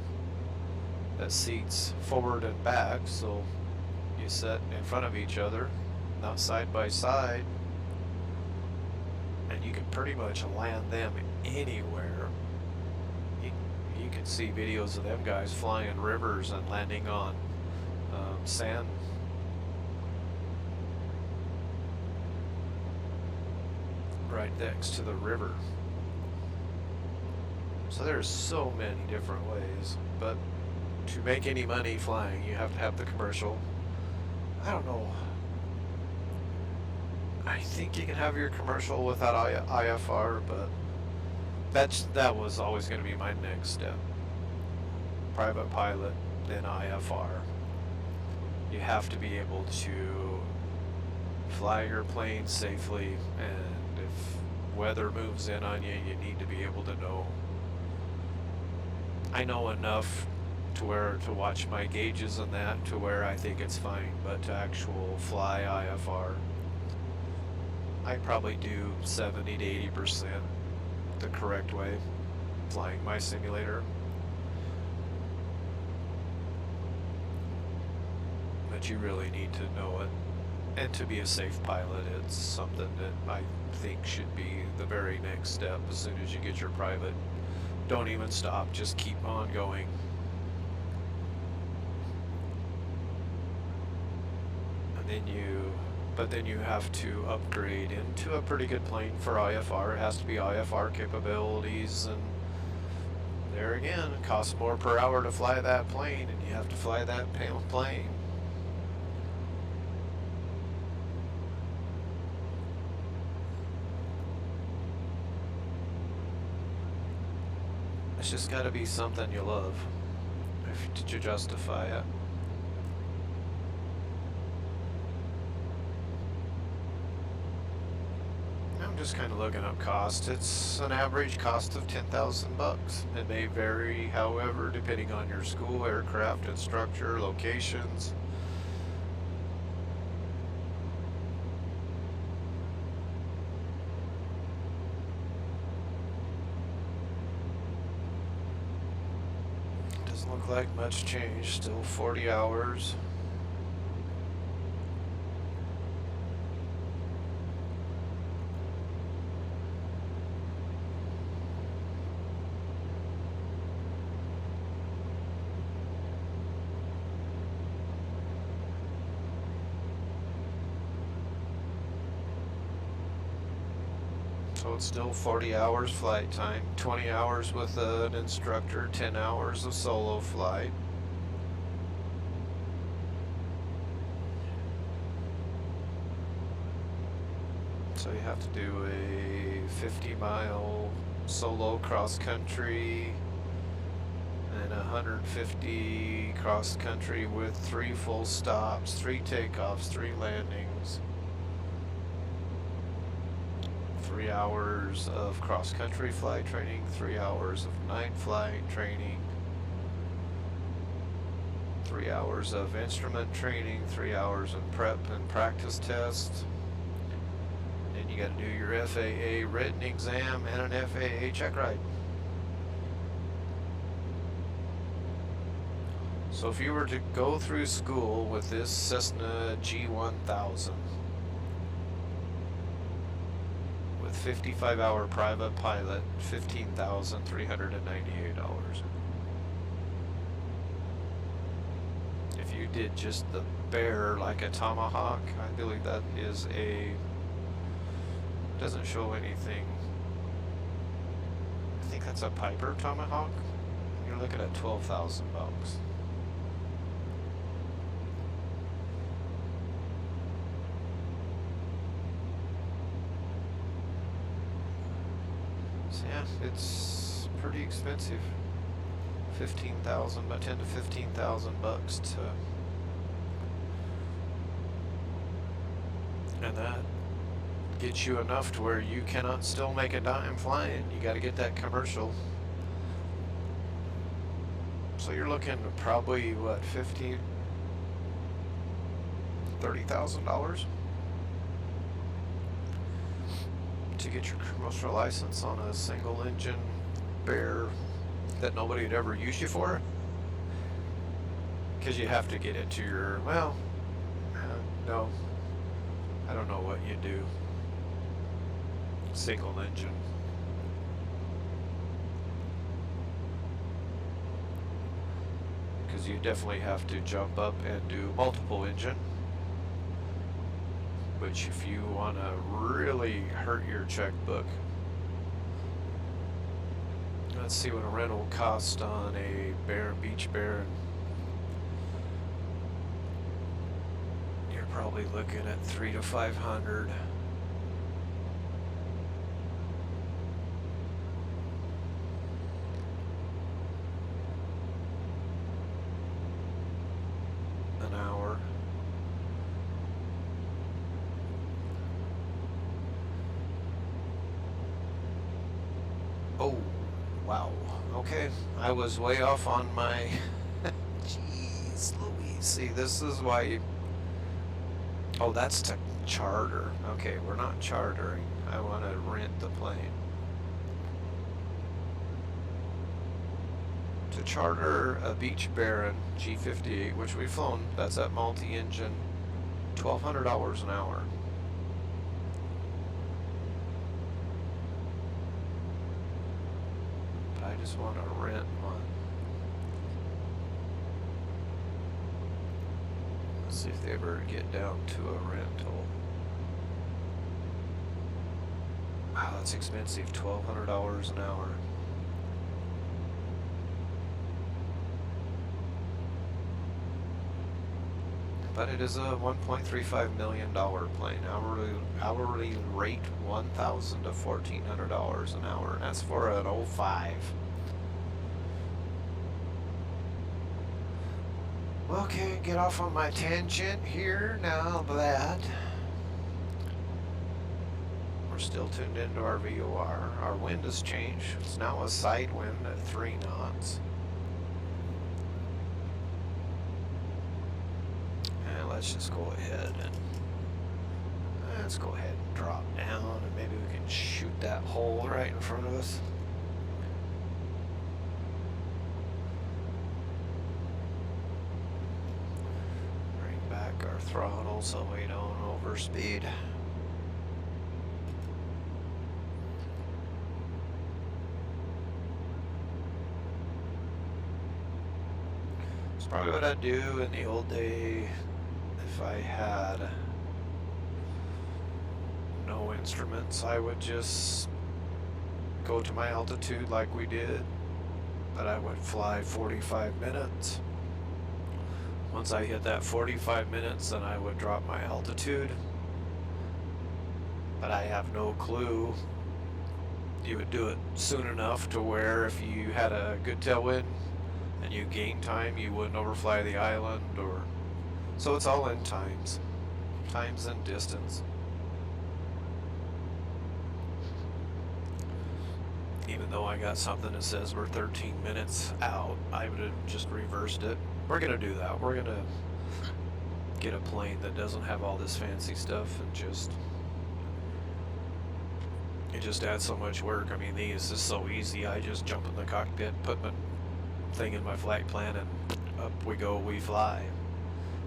that seats forward and back, so you sit in front of each other, not side by side, and you can pretty much land them anywhere. You can see videos of them guys flying rivers and landing on sand. Right next to the river. So there's so many different ways, but to make any money flying, you have to have the commercial. I don't know. I think you can have your commercial without IFR, but that was always going to be my next step. Private pilot, then IFR. You have to be able to fly your plane safely, and if weather moves in on you, you need to be able to know. I know enough to watch my gauges and that to where I think it's fine, but to actual fly IFR, I probably do 70 to 80% the correct way, flying my simulator. But you really need to know it. And to be a safe pilot, it's something that I think should be the very next step as soon as you get your private. Don't even stop, just keep on going. And then you but then you have to upgrade into a pretty good plane for IFR. It has to be IFR capabilities, and there again, it costs more per hour to fly that plane, and you have to fly that plane. It's just got to be something you love to justify it. I'm just kind of looking up cost. It's an average cost of $10,000. It may vary, however, depending on your school, aircraft, instructor, locations. Doesn't look like much change. Still 40 hours. So it's still 40 hours flight time, 20 hours with an instructor, 10 hours of solo flight. So you have to do a 50-mile solo cross country and 150 cross country with 3 full stops, 3 takeoffs, 3 landings. 3 hours of cross-country flight training, 3 hours of night flight training, 3 hours of instrument training, 3 hours of prep and practice tests. Then you got to do your FAA written exam and an FAA check ride. So if you were to go through school with this Cessna G1000, 55-hour private pilot, $15,398. If you did just the bare like a Tomahawk, I believe that is doesn't show anything. I think that's a Piper Tomahawk. You're looking at $12,000. Yeah, it's pretty expensive. 15,000, about 10 to 15,000 bucks to, and that gets you enough to where you cannot still make a dime flying. You got to get that commercial. So you're looking at probably what, $30,000 to get your commercial license on a single engine bear that nobody had ever used you for, because you have to get into your, well, no, I don't know what you do. Single engine. Because you definitely have to jump up and do multiple engine, which if you want to really hurt your checkbook, let's see what a rental cost on a Beach Baron. You're probably looking at $300 to $500. An hour. Oh, wow. Okay, I was way off on my... Jeez Louise. See, this is why you... Oh, that's to charter. Okay, we're not chartering. I want to rent the plane. To charter a Beach Baron G58, which we've flown, that's that multi-engine, $1,200 an hour. But I just want to rent one. Let's see if they ever get down to a rental. Wow, that's expensive, $1,200 an hour. But it is a $1.35 million plane. Hourly rate $1,000 to $1,400 an hour, and that's for an 05. Okay, get off on my tangent here now that we're still tuned into our VOR. Our wind has changed. It's now a side wind at 3 knots. And let's just go ahead and drop down, and maybe we can shoot that hole right in front of us. Bring back our throttle so we don't overspeed. It's probably what I'd do in the old day if I had no instruments. I would just go to my altitude like we did, but I would fly 45 minutes. Once I hit that 45 minutes, then I would drop my altitude. But I have no clue. You would do it soon enough to where if you had a good tailwind and you gained time, you wouldn't overfly the island, or so it's all in times and distance. Even though I got something that says we're 13 minutes out, I would have just reversed it. We're gonna do that. We're gonna get a plane that doesn't have all this fancy stuff, and it just adds so much work. I mean, this is so easy. I just jump in the cockpit, put my thing in my flight plan, and up we go, we fly.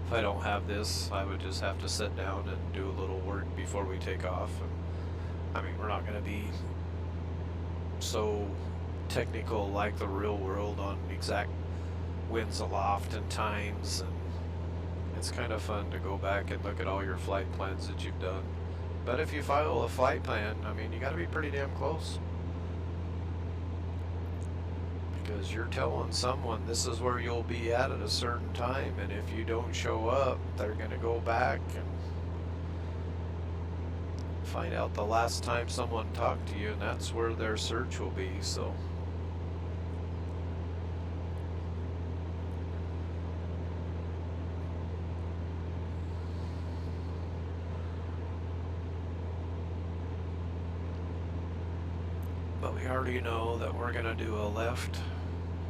If I don't have this, I would just have to sit down and do a little work before we take off. And, I mean, we're not going to be so technical like the real world on exact winds aloft and times, and it's kind of fun to go back and look at all your flight plans that you've done. But if you follow a flight plan, I mean, you got to be pretty damn close, because you're telling someone this is where you'll be at a certain time, and if you don't show up, they're going to go back and find out the last time someone talked to you, and that's where their search will be. So but we already know that we're going to do a left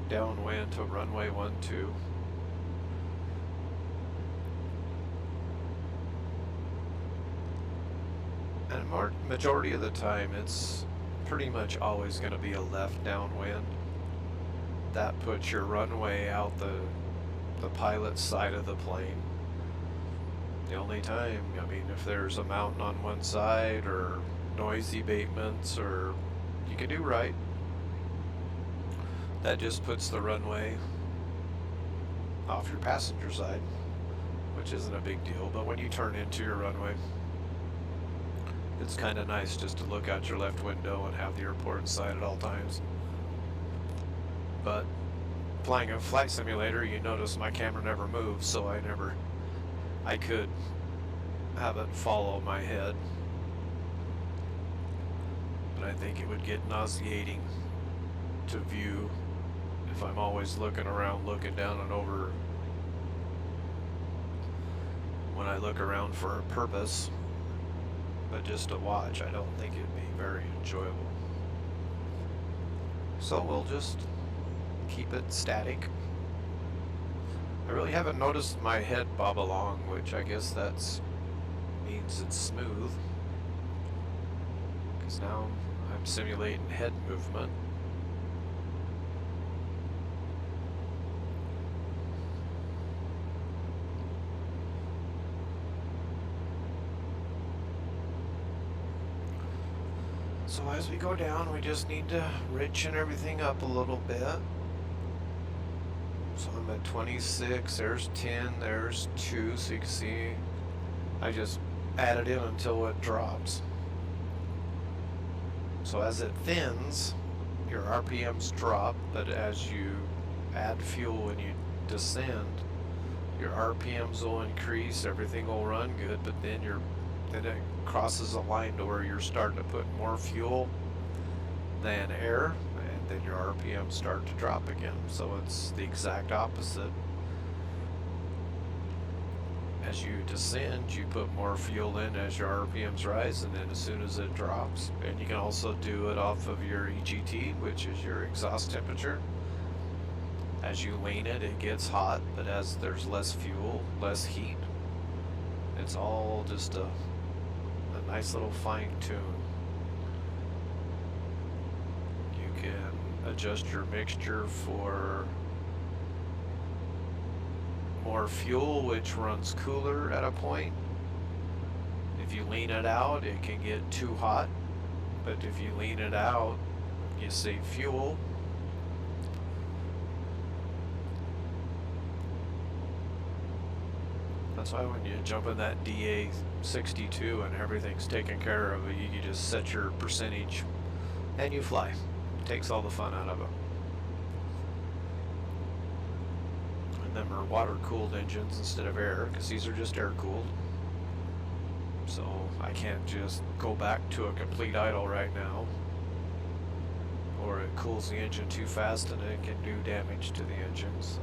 downwind to runway 12. And majority of the time, it's pretty much always going to be a left downwind. That puts your runway out the pilot's side of the plane. The only time, I mean, if there's a mountain on one side or noise abatements, or you can do right, that just puts the runway off your passenger side, which isn't a big deal. But when you turn into your runway, it's kind of nice just to look out your left window and have the airport in sight at all times. But flying a flight simulator, you notice my camera never moves, so I could have it follow my head. But I think it would get nauseating to view if I'm always looking around, looking down and over. When I look around for a purpose, but just to watch, I don't think it'd be very enjoyable. So we'll just keep it static. I really haven't noticed my head bob along, which I guess that's means it's smooth, because now I'm simulating head movement. So as we go down, we just need to richen everything up a little bit. So I'm at 26, there's 10, there's 2, so you can see I just added in until it drops. So as it thins, your RPMs drop, but as you add fuel and you descend, your RPMs will increase, everything will run good, but then it crosses a line to where you're starting to put more fuel than air, and then your RPMs start to drop again. So it's the exact opposite. As you descend, you put more fuel in as your RPMs rise, and then as soon as it drops, and you can also do it off of your EGT, which is your exhaust temperature. As you lean it, it gets hot, but as there's less fuel, less heat, it's all just a nice little fine tune. You can adjust your mixture for more fuel, which runs cooler at a point. If you lean it out, it can get too hot, but if you lean it out, you save fuel. That's why when you jump in that DA62 and everything's taken care of, you just set your percentage and you fly. It takes all the fun out of it. And them are water-cooled engines instead of air, because these are just air-cooled. So I can't just go back to a complete idle right now, or it cools the engine too fast and it can do damage to the engine. So.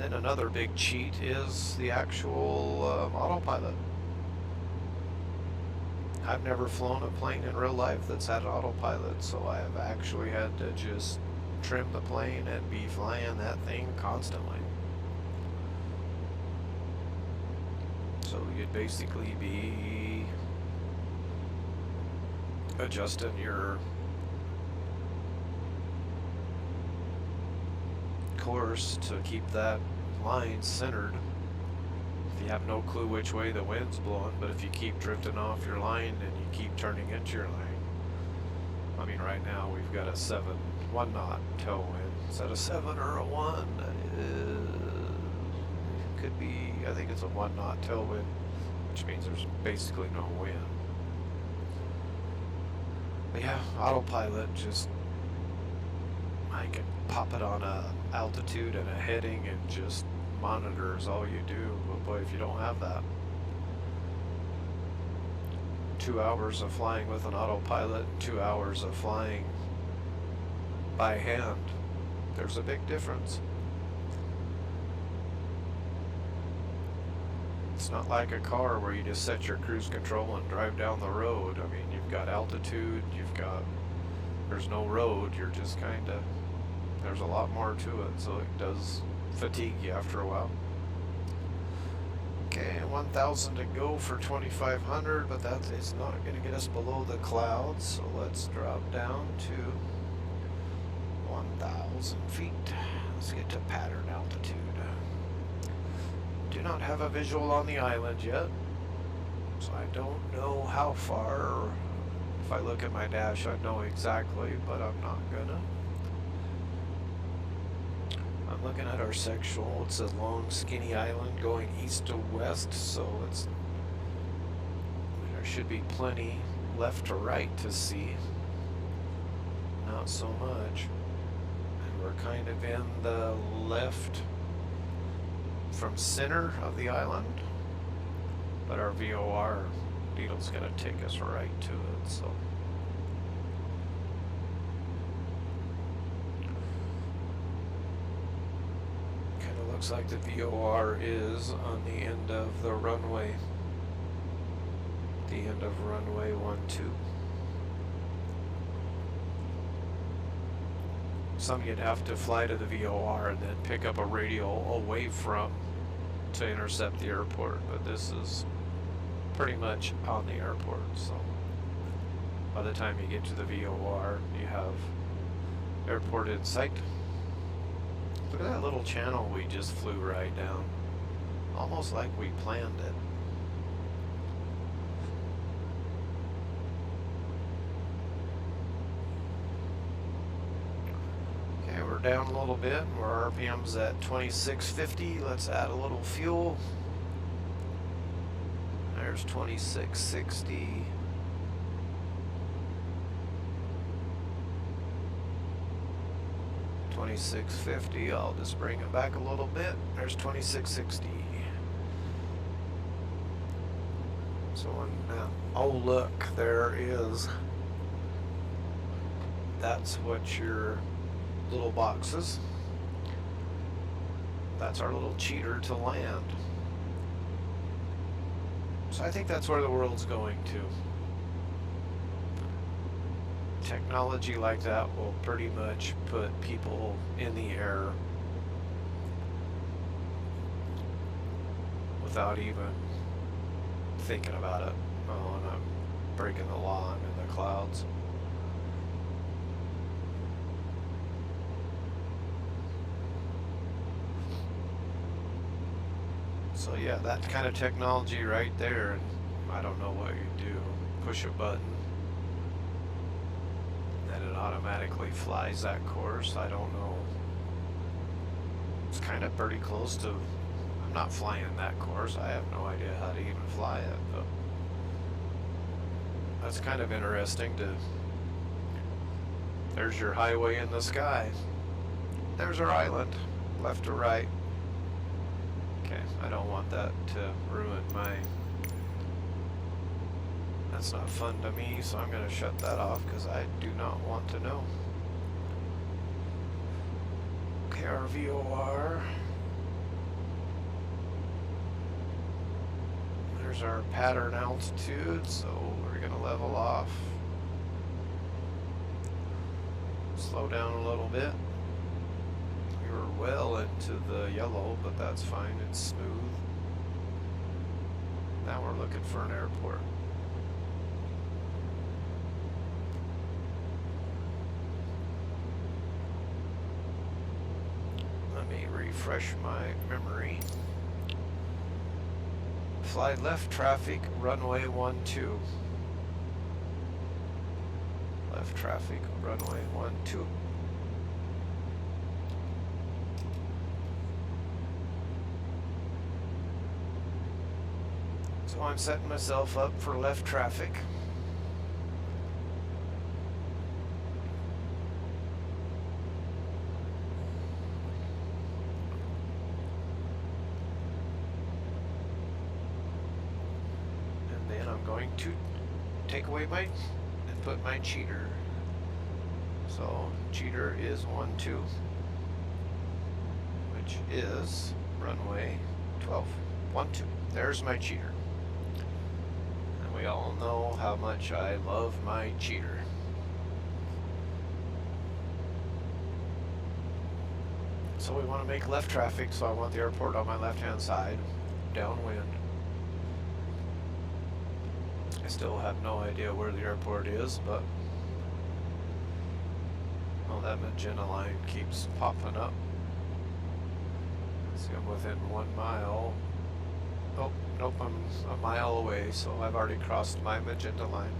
And another big cheat is the actual autopilot. I've never flown a plane in real life that's had an autopilot, so I have actually had to just trim the plane and be flying that thing constantly. So you'd basically be adjusting your course to keep that line centered. If you have no clue which way the wind's blowing, but if you keep drifting off your line and you keep turning into your line, I mean, right now we've got a 1 knot tailwind. Is that a 7 or a 1? It could be, I think it's a 1 knot tailwind, which means there's basically no wind. But yeah, autopilot, just I can pop it on a altitude and a heading and just monitors all you do. But boy, if you don't have that, 2 hours of flying with an autopilot, 2 hours of flying by hand, there's a big difference. It's not like a car where you just set your cruise control and drive down the road. I mean, you've got altitude, there's no road, you're just there's a lot more to it, so it does fatigue you after a while. Okay, 1,000 to go for 2,500, but that is not going to get us below the clouds, so let's drop down to 1,000 feet. Let's get to pattern altitude. Do not have a visual on the island yet, so I don't know how far. If I look at my dash, I know exactly, but I'm not gonna. I'm looking at our sectional. It's a long, skinny island going east to west, so there should be plenty left to right to see. Not so much. And we're kind of in the left from center of the island, but our VOR needle's going to take us right to it, so. Kind of looks like the VOR is on the end of the runway, the end of runway 12. Some you'd have to fly to the VOR and then pick up a radial away from to intercept the airport, but this is pretty much on the airport, so by the time you get to the VOR, you have airport in sight. Look at that little channel we just flew right down, almost like we planned it. airport down a little bit. Our RPM's at 2650. Let's add a little fuel. There's 2660. $26.50. I'll just bring it back a little bit. There's $26.60. So now, oh look, there is. That's what your little boxes. That's our little cheater to land. So I think that's where the world's going to. Technology like that will pretty much put people in the air without even thinking about it. Oh, and I'm breaking the law, I'm in the clouds. So yeah, that kind of technology right there, and I don't know what you do. Push a button and it automatically flies that course. I don't know. It's kind of pretty close to, I'm not flying that course. I have no idea how to even fly it, but that's kind of interesting to, there's your highway in the sky. There's our island, left to right. Okay, I don't want that to ruin my, that's not fun to me, so I'm going to shut that off because I do not want to know. Okay, our VOR. There's our pattern altitude, so we're going to level off. Slow down a little bit. We're well into the yellow, but that's fine, it's smooth. Now we're looking for an airport. Let me refresh my memory. Fly left traffic, runway 12. Left traffic, runway 12. So I'm setting myself up for left traffic. And then I'm going to take away my, and put my cheater. So cheater is 12, which is runway 12, 12. There's my cheater. We all know how much I love my cheater. So we want to make left traffic, so I want the airport on my left-hand side, downwind. I still have no idea where the airport is, but well, that magenta line keeps popping up. See, I'm within 1 mile. Oh, nope, I'm a mile away, so I've already crossed my magenta line.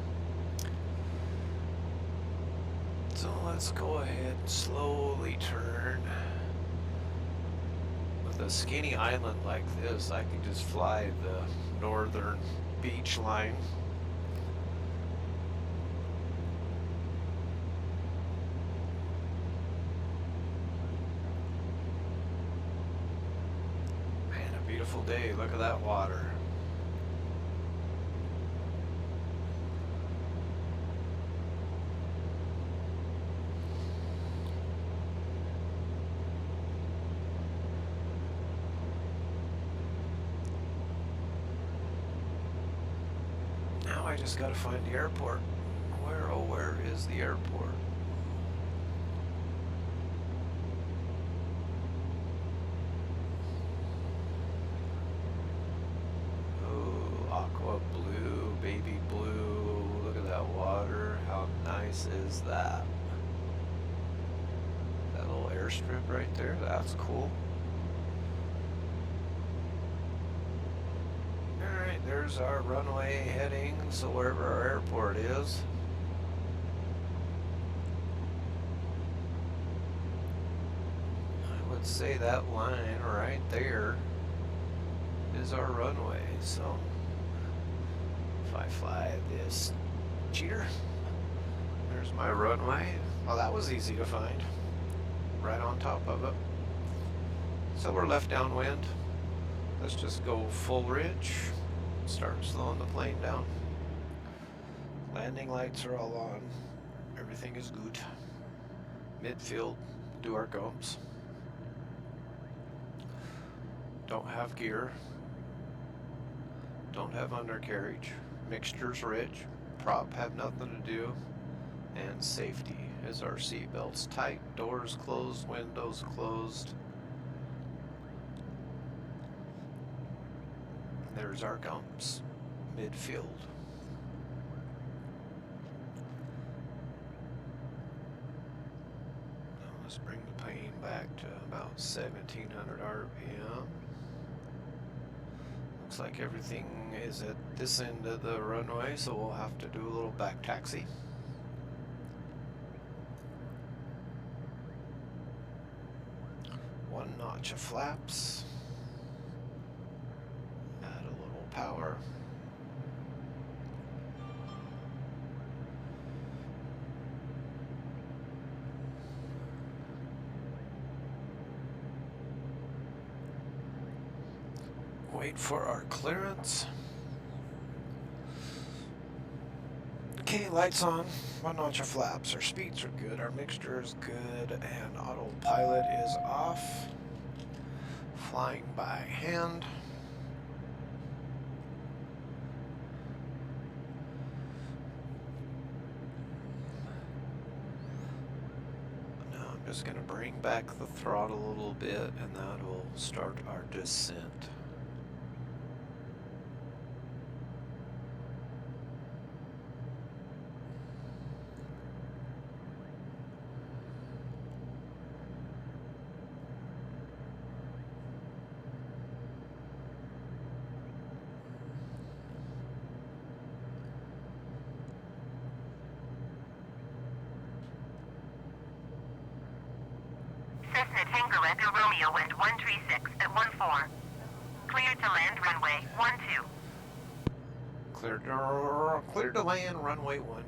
So let's go ahead and slowly turn. With a skinny island like this, I can just fly the northern beach line. Beautiful day, look at that water. Now I just gotta find the airport. Where is the airport? Blue, baby blue, look at that water, how nice is that? That little airstrip right there, that's cool. Alright, there's our runway heading, so wherever our airport is. let's say that line right there is our runway. So if I fly this cheater, there's my runway. Well, that was easy to find. Right on top of it. So we're left downwind. Let's just go full ridge. Start slowing the plane down. Landing lights are all on. Everything is good. Midfield, do our gumps. Don't have gear. Don't have undercarriage. Mixture's rich. Prop have nothing to do. And safety is our seatbelts tight, doors closed, windows closed. There's our gumps. Midfield. Now let's bring the plane back to about 1700 RPM. Looks like everything is at this end of the runway, so we'll have to do a little back taxi. One notch of flaps. Add a little power. Wait for our clearance. Okay, lights on. One notch of flaps. Our speeds are good. Our mixture is good. And autopilot is off. Flying by hand. Now I'm just going to bring back the throttle a little bit, and that will start our descent. Cessna Tango Echo Romeo wind 136 at 14. Cleared to land runway 12. Cleared to land runway 12.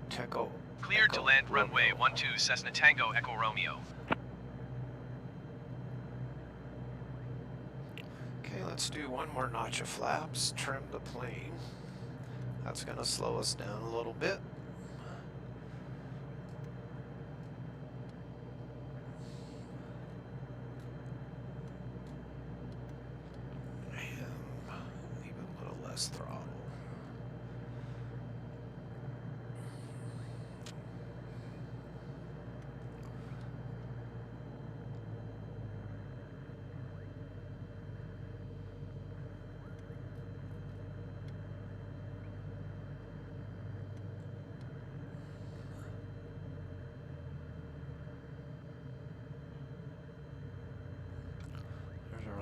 Techo. Cleared to Echo land runway Romeo. 12 Cessna Tango Echo Romeo. Okay, let's do one more notch of flaps. Trim the plane. That's going to slow us down a little bit. And even a little less throttle.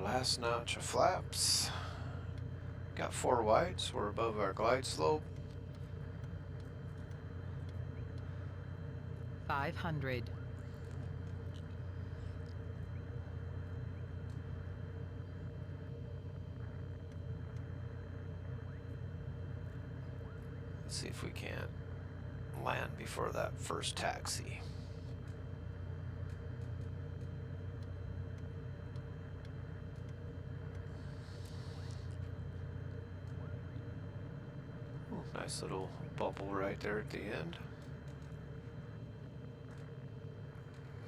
Last notch of flaps. Got 4 wides. We're above our glide slope. 500. Let's see if we can't land before that first taxi. Nice little bubble right there at the end.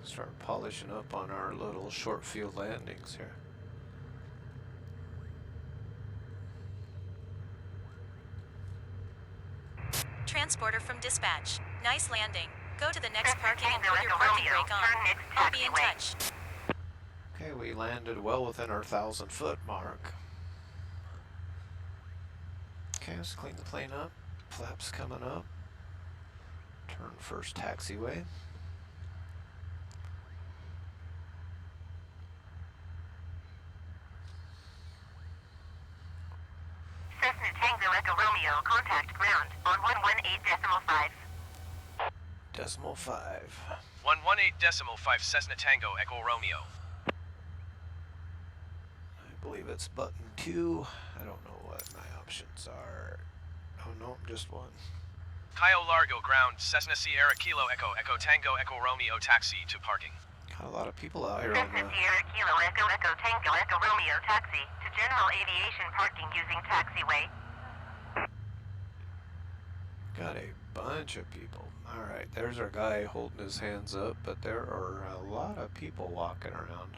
Start polishing up on our little short field landings here. Transporter from dispatch. Nice landing. Go to the next Cessna parking and Tango put your Echo parking Romeo, brake on. turn next I'll be in taxiway. touch. Okay, we landed well within our 1,000-foot mark. Okay, let's clean the plane up. Flaps coming up. Turn first taxiway. Cessna Tango Echo Romeo, contact ground on 118.5. Decimal 5. 118.5 Cessna Tango Echo Romeo. believe it's button 2. I don't know what my options are. Oh no, just one. Cayo Largo ground, Cessna Sierra Kilo Echo, Echo Tango, Echo Romeo taxi to parking. Got a lot of people out here on Cessna the... Sierra Kilo Echo Echo Tango Echo Romeo taxi to general aviation parking using taxiway. Got a bunch of people. Alright, there's our guy holding his hands up, but there are a lot of people walking around.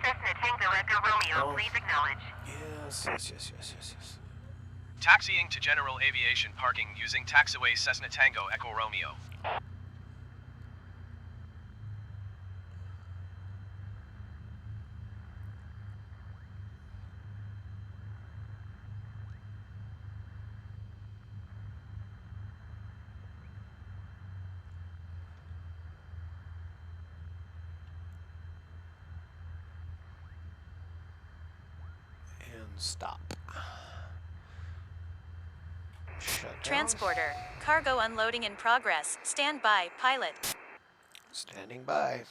Cessna Tango Echo Romeo, Oh. please acknowledge. Yes. Taxiing to general aviation parking using taxiway Cessna Tango Echo Romeo. And stop. Shut down. Transporter. Cargo unloading in progress. Stand by, pilot. Standing by.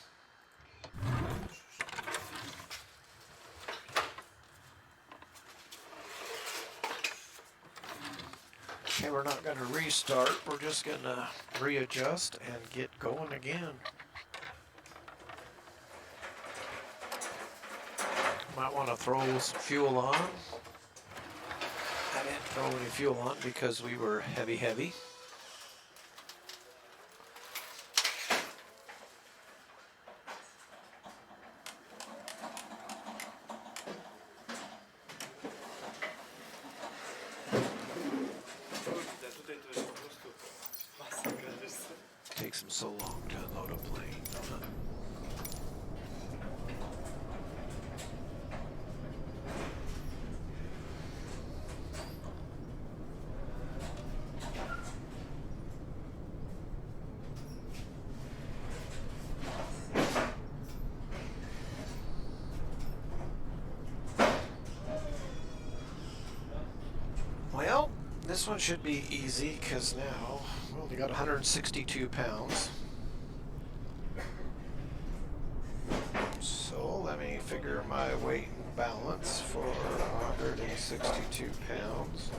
Okay, we're not going to restart. We're just going to readjust and get going again. Might want to throw some fuel on. I didn't throw any fuel on because we were heavy. Takes them so long to unload a plane, don't it? Well, this one should be easy because now we only got 162 pounds. So let me figure my weight and balance for 162 pounds.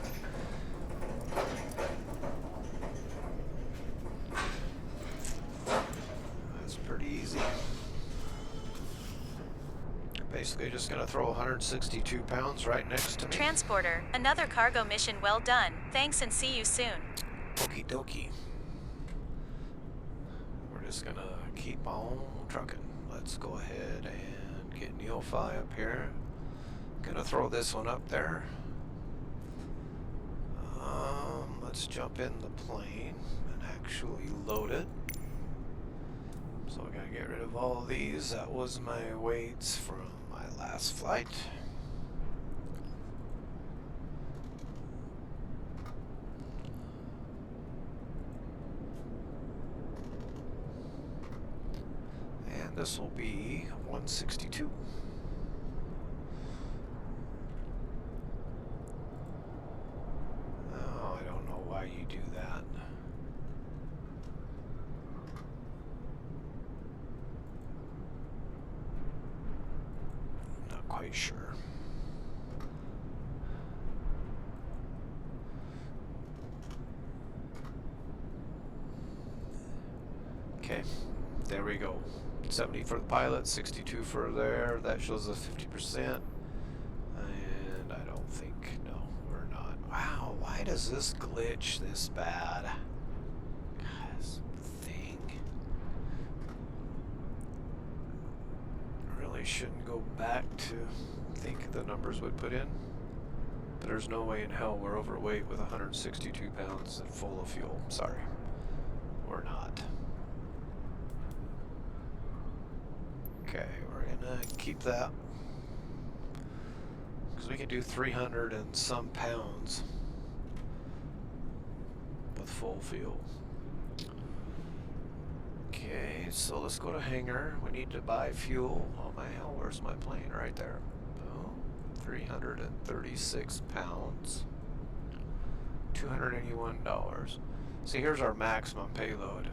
That's pretty easy. Basically just going to throw 162 pounds right next to me. Transporter. Another cargo mission well done. Thanks and see you soon. Okie dokie. We're just going to keep on trucking. Let's go ahead and get NeoFly up here. Gonna throw this one up there. Let's jump in the plane and actually load it. So I gotta get rid of all of these. That was my weights from my last flight. And this will be 162. Oh, I don't know why you do that. Not quite sure. Okay, there we go. 70 for the pilot, 62 for there. That shows us 50%. And I don't think, no, we're not. Wow, why does this glitch this bad? God, this thing. Really shouldn't go back to think the numbers would put in. But there's no way in hell we're overweight with 162 pounds and full of fuel. Sorry, we're not. Okay, we're gonna keep that because we can do 300 and some pounds with full fuel. Okay, so let's go to hangar. We need to buy fuel. Oh my hell, where's my plane? Right there. Oh, 336 pounds. $281. See, here's our maximum payload.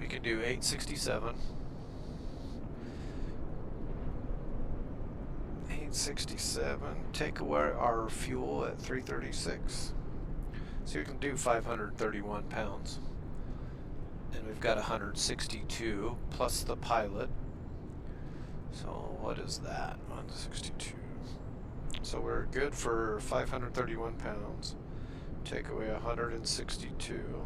We can do 867. 867. Take away our fuel at 336. So you can do 531 pounds. And we've got 162 plus the pilot. So what is that? 162. So we're good for 531 pounds. Take away 162.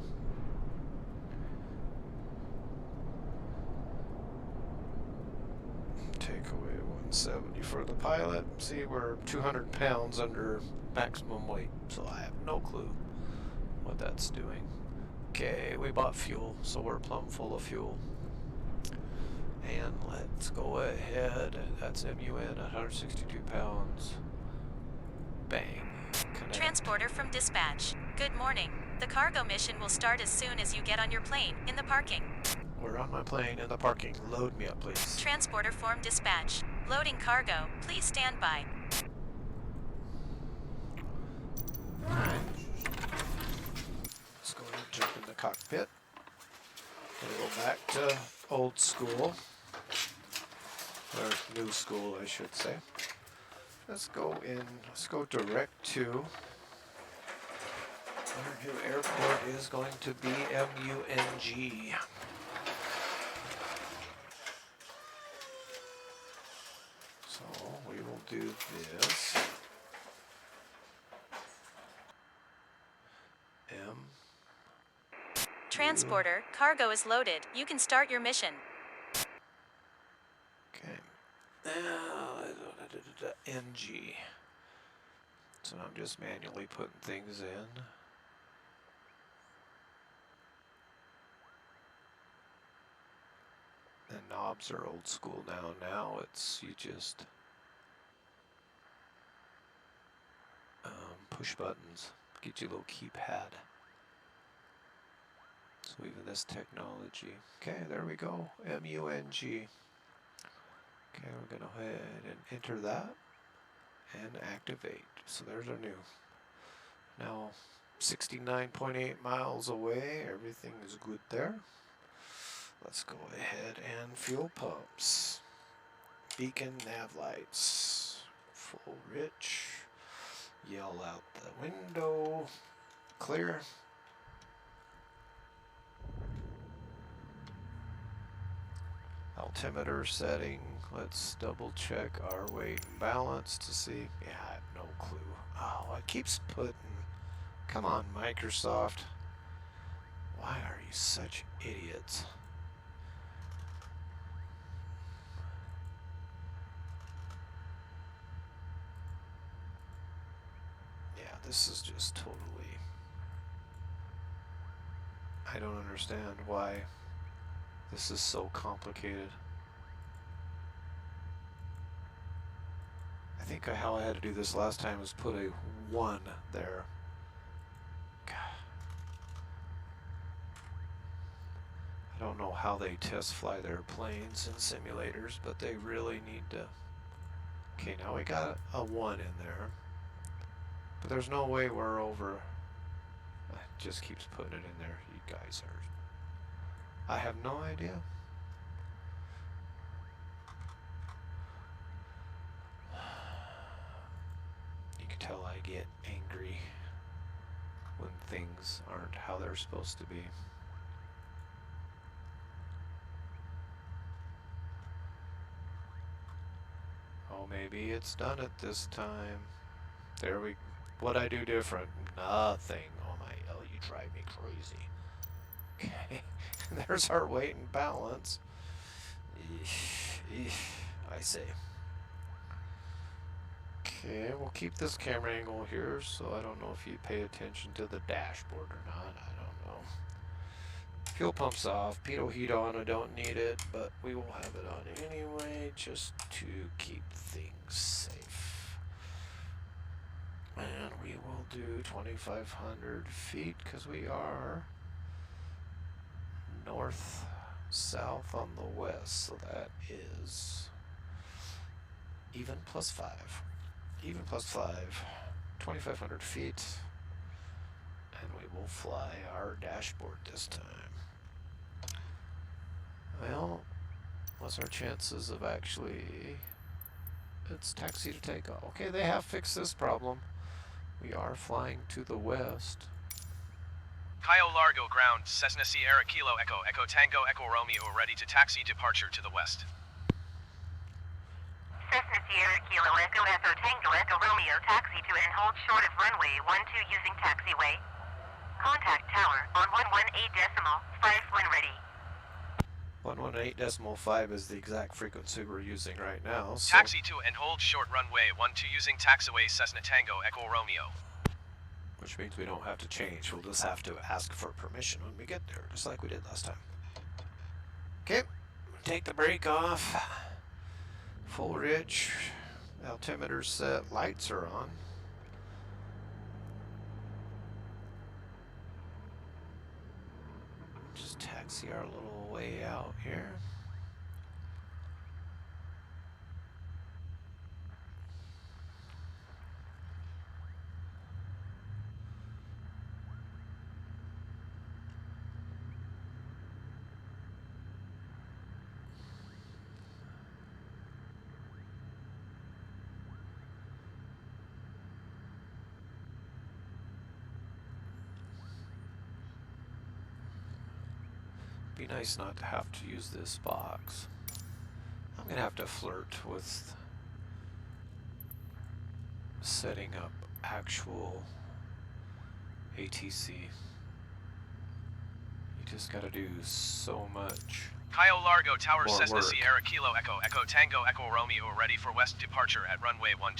Take away 170 for the pilot. See, we're 200 pounds under maximum weight, so I have no clue what that's doing. Okay, we bought fuel, so we're plumb full of fuel. And let's go ahead. That's MUN at 162 pounds. Bang. Connect. Transporter from dispatch. Good morning. The cargo mission will start as soon as you get on your plane, in the parking. We're on my plane in the parking. Load me up, please. Transporter form dispatch. Loading cargo. Please stand by. Alright. Let's go ahead and jump in the cockpit. We'll go back to old school. Or new school, I should say. Let's go direct to our new airport is going to be MUNG. So we will do this. Transporter, cargo is loaded. You can start your mission. Okay. NG. So I'm just manually putting things in. The knobs are old school now. Now it's you just push buttons. Get you a little keypad. So even this technology. Okay, there we go. MUNG. Okay, we're going to go ahead and enter that and activate. So there's our new. Now 69.8 miles away. Everything is good there. Let's go ahead and fuel pumps. Beacon nav lights. Full rich. Yell out the window. Clear. Altimeter setting. Let's double check our weight and balance to see. Yeah, I have no clue. Oh, it keeps putting. Come on, Microsoft. Why are you such idiots? Yeah, this is just totally. I don't understand why this is so complicated. I think how I had to do this last time was put a 1 there. God. I don't know how they test fly their planes and simulators, but they really need to. Okay, now we got a 1 in there. But there's no way we're over. It just keeps putting it in there. You guys are. I have no idea. You can tell I get angry when things aren't how they're supposed to be. Oh, maybe it's done it this time. There we. What'd I do different? Nothing. Oh my. Oh, you drive me crazy. Okay. There's our weight and balance. I say. Okay, we'll keep this camera angle here, so I don't know if you pay attention to the dashboard or not. I don't know. Fuel pump's off. Pitot heat on. I don't need it, but we will have it on anyway, just to keep things safe. And we will do 2,500 feet because we are north, south on the west, so that is even plus 5. Even plus 5, 2,500 feet, and we will fly our dashboard this time. Well, what's our chances of actually... It's taxi to take off. Okay, they have fixed this problem. We are flying to the west. Cayo Largo ground, Cessna Sierra Kilo Echo, Echo Tango, Echo Romeo, ready to taxi departure to the west. Cessna Sierra Kilo Echo Echo Tango Echo Romeo taxi to and hold short of runway 12 using taxiway. Contact tower on 118.5 when ready. 118.5 is the exact frequency we're using right now. So Taxi to and hold short runway 12 using taxiway Cessna Tango Echo Romeo. which means we don't have to change. We'll just have to ask for permission when we get there, just like we did last time. Okay, take the brake off. Full rich. Altimeter set. Lights are on. Just taxi our little way out here. Be nice not to have to use this box. I'm gonna have to flirt with setting up actual ATC. You just gotta do so much. Cayo Largo Tower More Cessna work. Sierra Kilo Echo, Echo Tango Echo Romeo, ready for west departure at runway 12.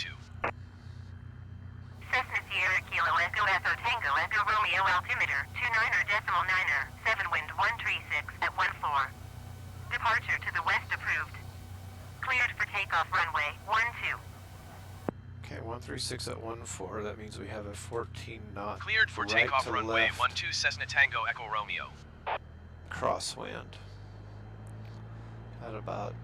Cessna Sierra Kilo Echo Echo Tango Echo Romeo altimeter 29er.9er 7 wind 136 at 14. Departure to the west approved. Cleared for takeoff runway 12. Okay, 136 at 14. That means we have a 14 knot. Cleared for right takeoff to runway left 12 Cessna Tango Echo Romeo. crosswind at about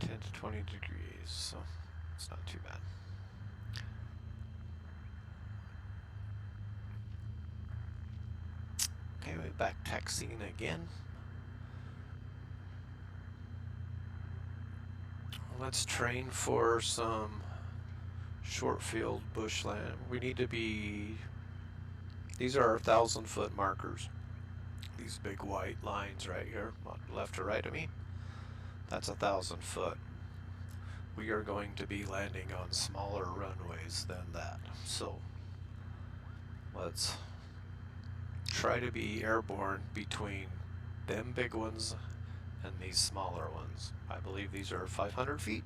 10 to 20 degrees, so it's not too bad. Okay, we're back taxiing again. Let's train for some short field bushland. We need to be, these are our 1,000-foot markers. These big white lines right here, left to right of me, that's 1,000 foot. We are going to be landing on smaller runways than that. So let's try to be airborne between them big ones and these smaller ones. I believe these are 500 feet.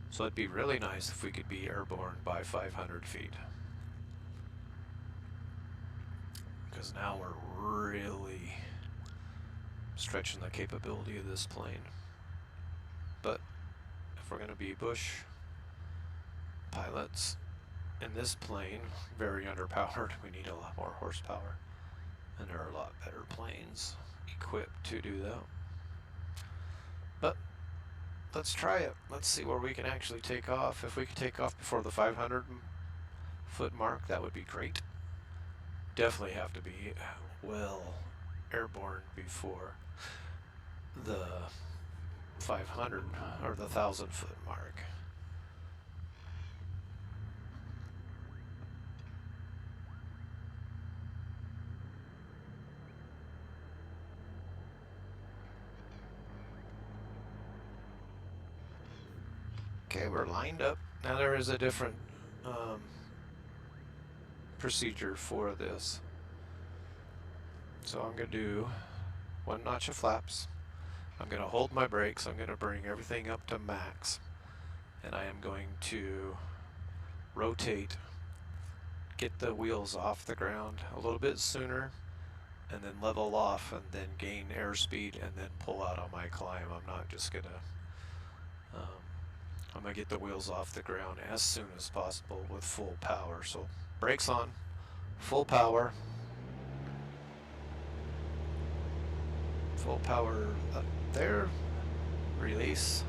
So it'd be really nice if we could be airborne by 500 feet. Because now we're really stretching the capability of this plane. But if we're going to be bush pilots in this plane, very underpowered, we need a lot more horsepower. And there are a lot better planes equipped to do that. But let's try it. Let's see where we can actually take off. If we could take off before the 500-foot mark, that would be great. Definitely have to be well airborne before the 500 or the 1,000-foot mark. Okay, we're lined up. Now there is a different procedure for this. So I'm going to do 1 notch of flaps. I'm going to hold my brakes. I'm going to bring everything up to max. And I am going to rotate, get the wheels off the ground a little bit sooner, and then level off and then gain airspeed and then pull out on my climb. I'm not just going to I'm going to get the wheels off the ground as soon as possible with full power. So brakes on, full power. Full power up there, release.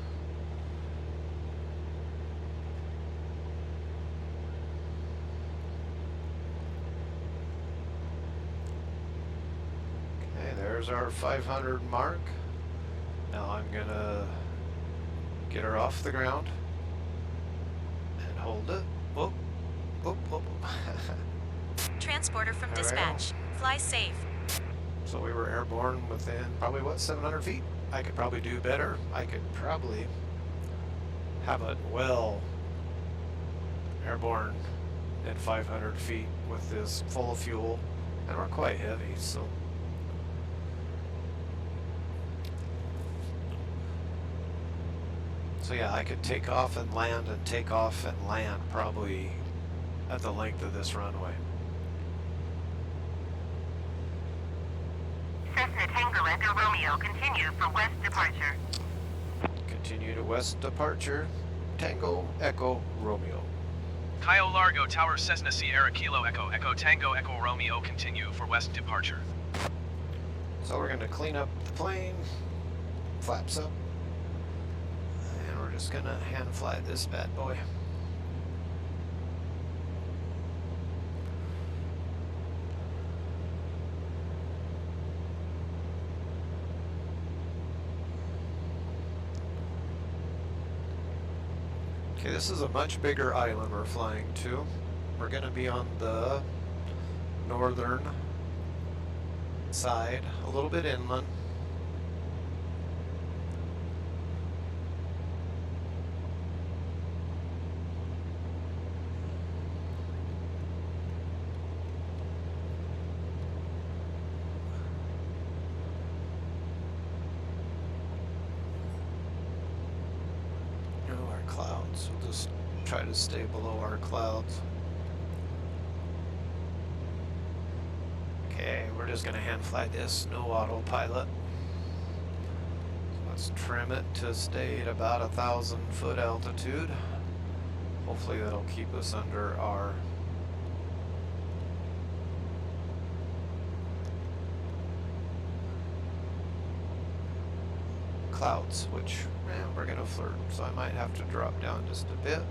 Okay, there's our 500 mark. Now I'm gonna get her off the ground and hold it. Whoop, whoop, whoop. Transporter from There we go. dispatch. Fly safe. So we were airborne within probably, what, 700 feet? I could probably do better. I could probably have it well airborne at 500 feet with this full of fuel, and we're quite heavy, so. So yeah, I could take off and land and take off and land probably at the length of this runway. Cessna Tango Echo Romeo, continue for west departure. Continue to west departure, Tango Echo Romeo. Cayo Largo Tower Cessna Sierra Kilo Echo Echo Tango Echo Romeo continue for west departure. So we're going to clean up the plane, flaps up, and we're just going to hand fly this bad boy. Okay, this is a much bigger island we're flying to. We're going to be on the northern side, a little bit inland. Clouds. We'll just try to stay below our clouds. Okay, we're just gonna hand fly this, no autopilot. So let's trim it to stay at about 1,000-foot altitude. Hopefully that'll keep us under our clouds, which we're gonna flirt, so I might have to drop down just a bit.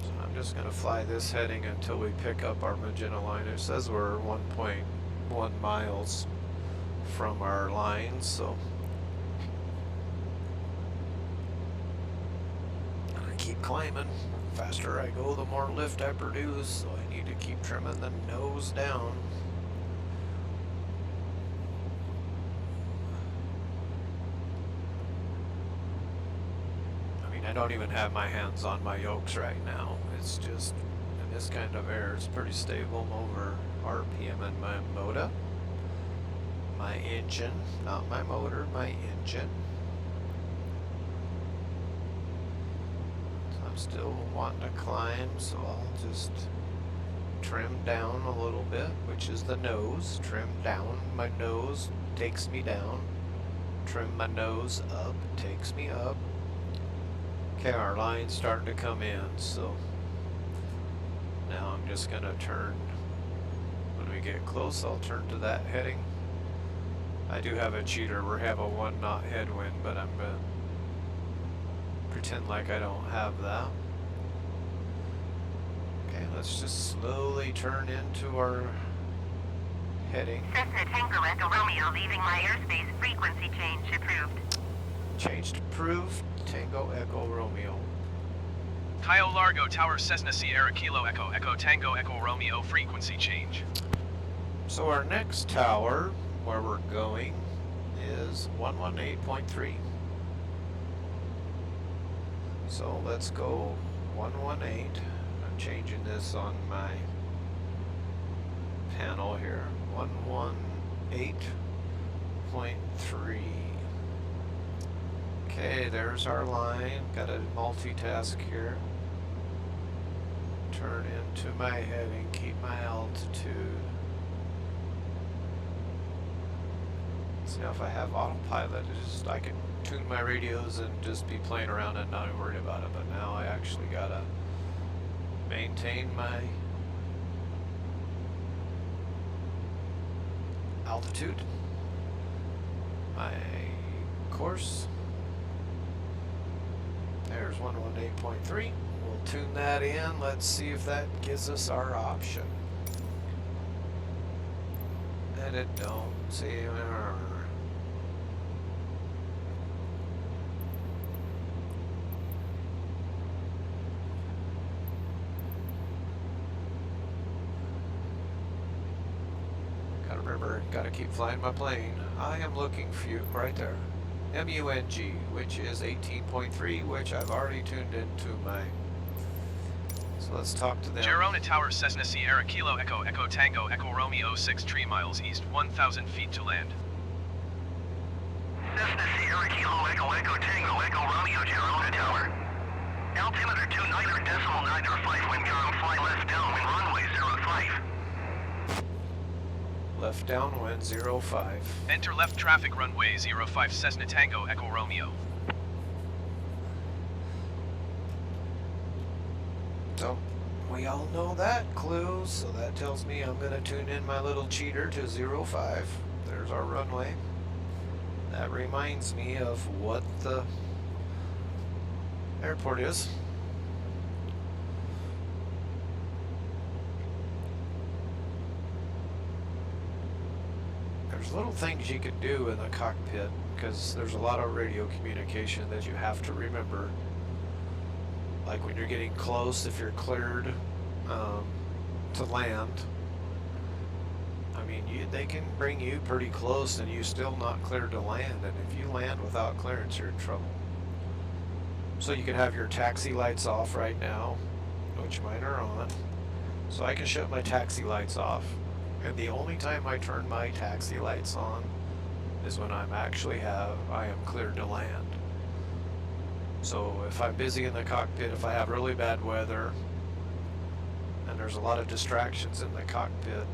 So I'm just gonna fly this heading until we pick up our Magenta line. It says we're 1.1 miles from our lines, so keep climbing. The faster I go, the more lift I produce, so I need to keep trimming the nose down. I mean, I don't even have my hands on my yokes right now. It's just, in this kind of air, it's pretty stable. I'm over RPM in my motor. My engine, not my motor, my engine. Still wanting to climb, so I'll just trim down a little bit, which is the nose. Trim down my nose, takes me down. Trim my nose up, takes me up. Okay, our line's starting to come in, so now I'm just gonna turn. When we get close, I'll turn to that heading. I do have a cheater. We have a 1 knot headwind, but I'm gonna pretend like I don't have that. Okay, let's just slowly turn into our heading. Cessna Tango Echo Romeo, leaving my airspace, frequency change approved. Changed approved, Tango Echo Romeo. Cayo Largo Tower Cessna Sierra Kilo Echo Echo Tango Echo Romeo frequency change. So our next tower, where we're going, is 118.3. So let's go 118. I'm changing this on my panel here. 118.3. Okay, there's our line. Got to multitask here. Turn into my heading, keep my altitude. See, if I have autopilot, it's just I can tune my radios and just be playing around and not worried about it. But now I actually gotta maintain my altitude, my course. There's 118.3. We'll tune that in. Let's see if that gives us our option. And it don't see. Gotta remember, gotta keep flying my plane. I am looking for you right there. MUNG, which is 18.3, which I've already tuned into my. So let's talk to them. Girona Tower, Cessna Sierra Kilo Echo Echo Tango Echo Romeo 6 3 miles east, 1,000 feet to land. Cessna Sierra Kilo Echo Echo Tango Echo Romeo Girona Tower. Altimeter 29.9 wind calm, fly left downwind runway 05. Left downwind 05. Enter left traffic runway 05 Cessna Tango Echo Romeo. So we all know that clue, so that tells me I'm going to tune in my little cheater to 05. There's our runway. That reminds me of what the airport is. There's little things you can do in the cockpit because there's a lot of radio communication that you have to remember. Like when you're getting close, if you're cleared to land, I mean, they can bring you pretty close and you still not cleared to land. And if you land without clearance, you're in trouble. So you can have your taxi lights off right now, which mine are on. So I can shut my taxi lights off. And the only time I turn my taxi lights on is when I am cleared to land. So if I'm busy in the cockpit, if I have really bad weather, and there's a lot of distractions in the cockpit,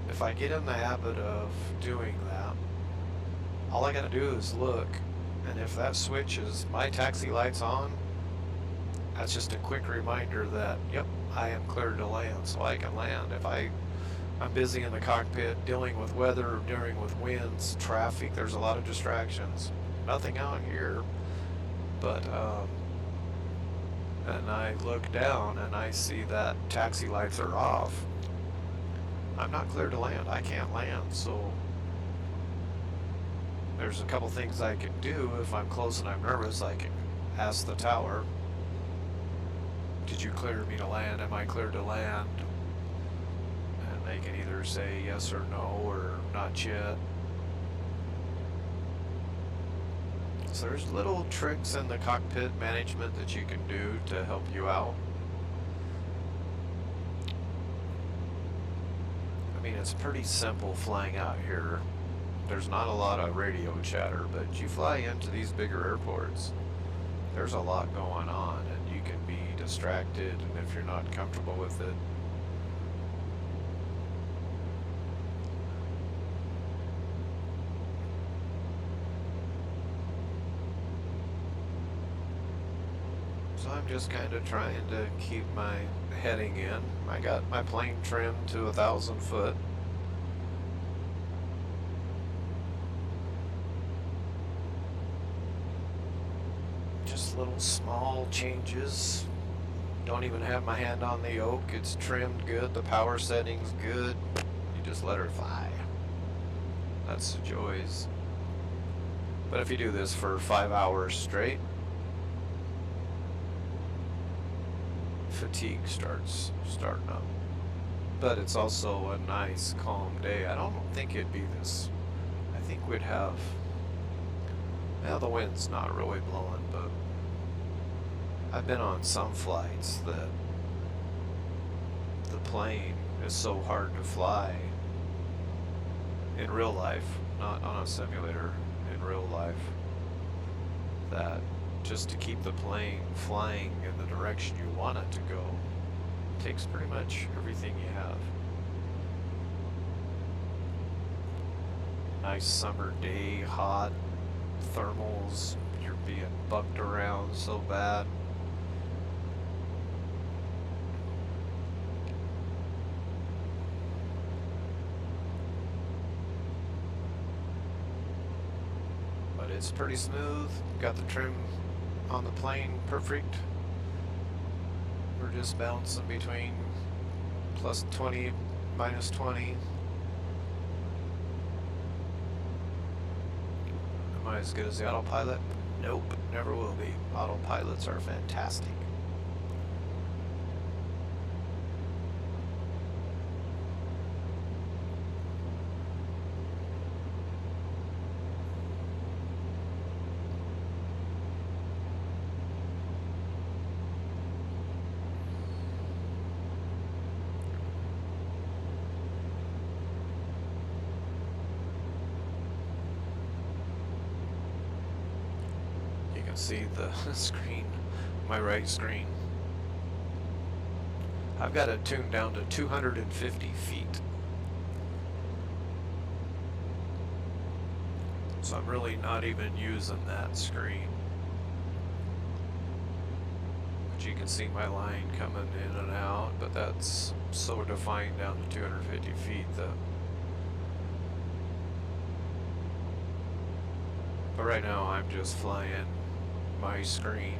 if I get in the habit of doing that, all I gotta do is look, and if that switch is my taxi lights on, that's just a quick reminder that, yep, I am cleared to land, so I can land. If I'm busy in the cockpit dealing with weather, dealing with winds, traffic, there's a lot of distractions. Nothing out here, but and I look down and I see that taxi lights are off. I'm not clear to land. I can't land, so there's a couple things I can do. If I'm close and I'm nervous, I can ask the tower, did you clear me to land? Am I cleared to land? And they can either say yes or no or not yet. So there's little tricks in the cockpit management that you can do to help you out. I mean, it's pretty simple flying out here. There's not a lot of radio chatter, but you fly into these bigger airports, there's a lot going on and you can be distracted, and if you're not comfortable with it, so I'm just kind of trying to keep my heading in. I got my plane trimmed to 1,000 foot. Just little small changes. Don't even have my hand on the yoke. It's trimmed good. The power setting's good. You just let her fly. That's the joys. But if you do this for 5 hours straight, fatigue starting up. But it's also a nice calm day. I don't think it'd be this. I think we'd have, well, the wind's not really blowing, but I've been on some flights that the plane is so hard to fly in real life, not on a simulator, in real life, that just to keep the plane flying in the direction you want it to go takes pretty much everything you have. Nice summer day, hot, thermals, you're being bucked around so bad. It's pretty smooth. Got the trim on the plane perfect. We're just bouncing between plus 20, minus 20. Am I as good as the Autopilot? Nope, never will be. Autopilots are fantastic. See the screen, my right screen. I've got it tuned down to 250 feet. So I'm really not even using that screen. But you can see my line coming in and out, but that's so defined down to 250 feet that. But right now I'm just flying my screen.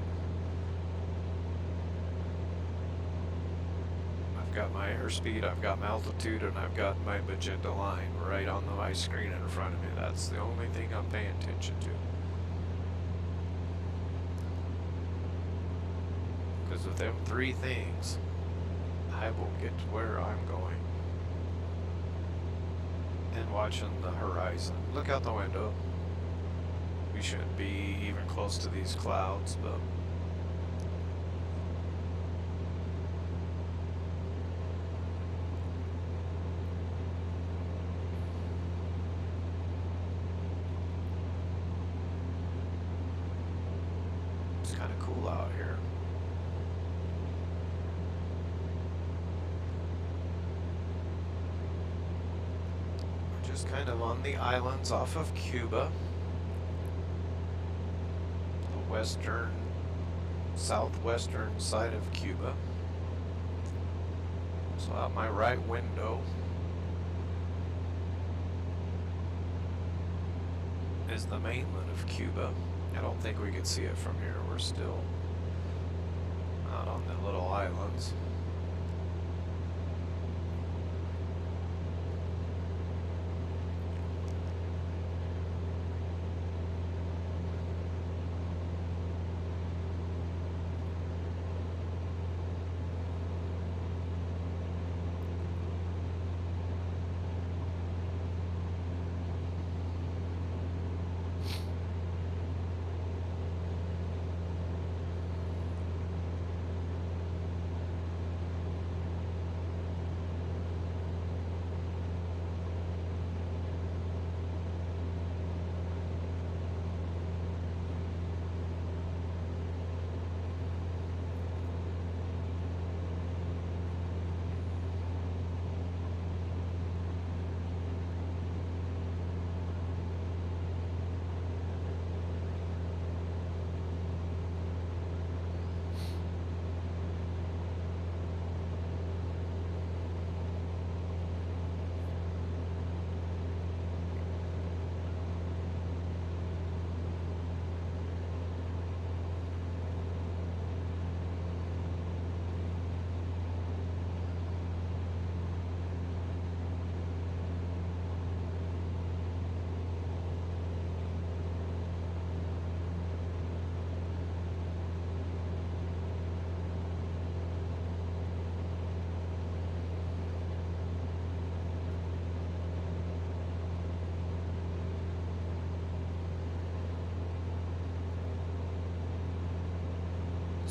I've got my airspeed, I've got my altitude, and I've got my magenta line right on my screen in front of me. That's the only thing I'm paying attention to. Because with them three things, I will get to where I'm going. And watching the horizon. Look out the window. We shouldn't be even close to these clouds, but it's kind of cool out here. We're just kind of on the islands off of Cuba. Western, southwestern side of Cuba. So out my right window is the mainland of Cuba. I don't think we can see it from here. We're still out on the little islands.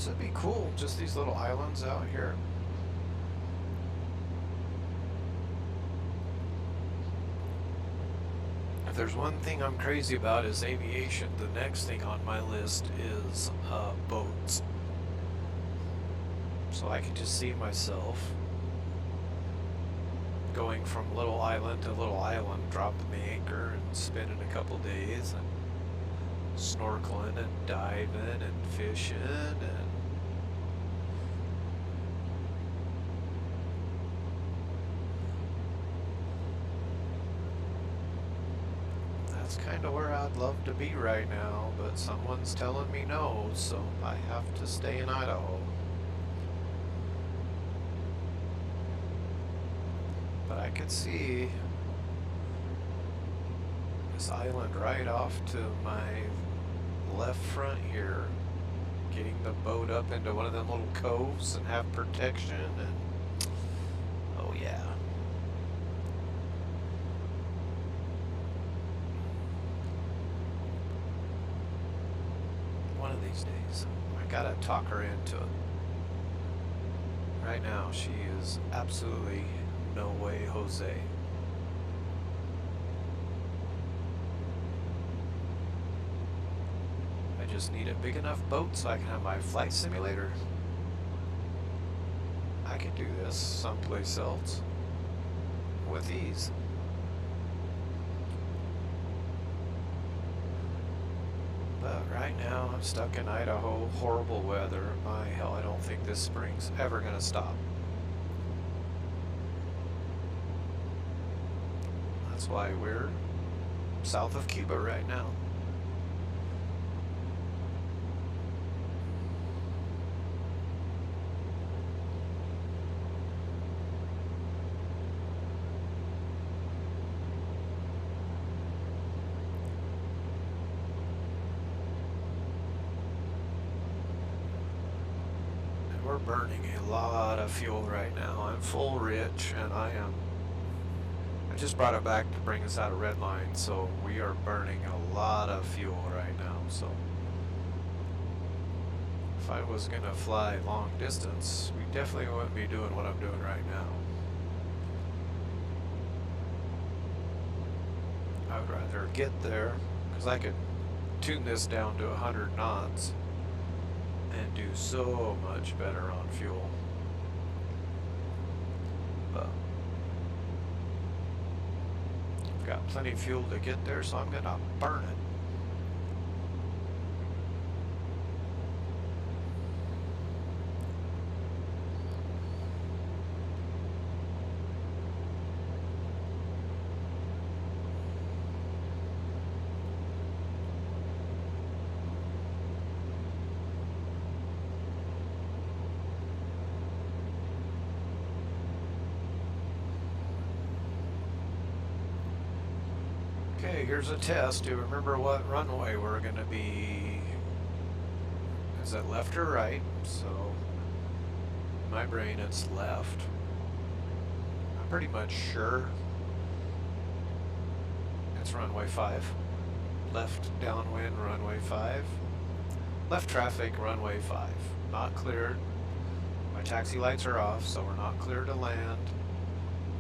This would be cool, just these little islands out here. If there's one thing I'm crazy about is aviation, the next thing on my list is boats. So I can just see myself going from little island to little island, dropping the anchor and spending a couple days and snorkeling and diving and fishing and That's kind of where I'd love to be right now, but someone's telling me no, so I have to stay in Idaho. But I could see this island right off to my left front here, getting the boat up into one of them little coves and have protection, and oh yeah. One of these days I gotta talk her into it. Right now she is absolutely no way Jose. I just need a big enough boat so I can have my flight simulator. I could do this someplace else with ease. But right now I'm stuck in Idaho, horrible weather. My hell, I don't think this spring's ever gonna stop. That's why we're south of Cuba right now. And we're burning a lot of fuel right now. I'm full rich, and I just brought it back to bring us out of red line, so we are burning a lot of fuel right now. So if I was gonna fly long distance, we definitely wouldn't be doing what I'm doing right now. I would rather get there, because I could tune this down to 100 knots and do so much better on fuel. But got plenty of fuel to get there, so I'm gonna burn it. Okay, here's a test to remember what runway we're going to be. Is it left or right? So, in my brain it's left. I'm pretty much sure it's runway 5. Left downwind, runway 5. Left traffic, runway 5. Not cleared. My taxi lights are off, so we're not clear to land.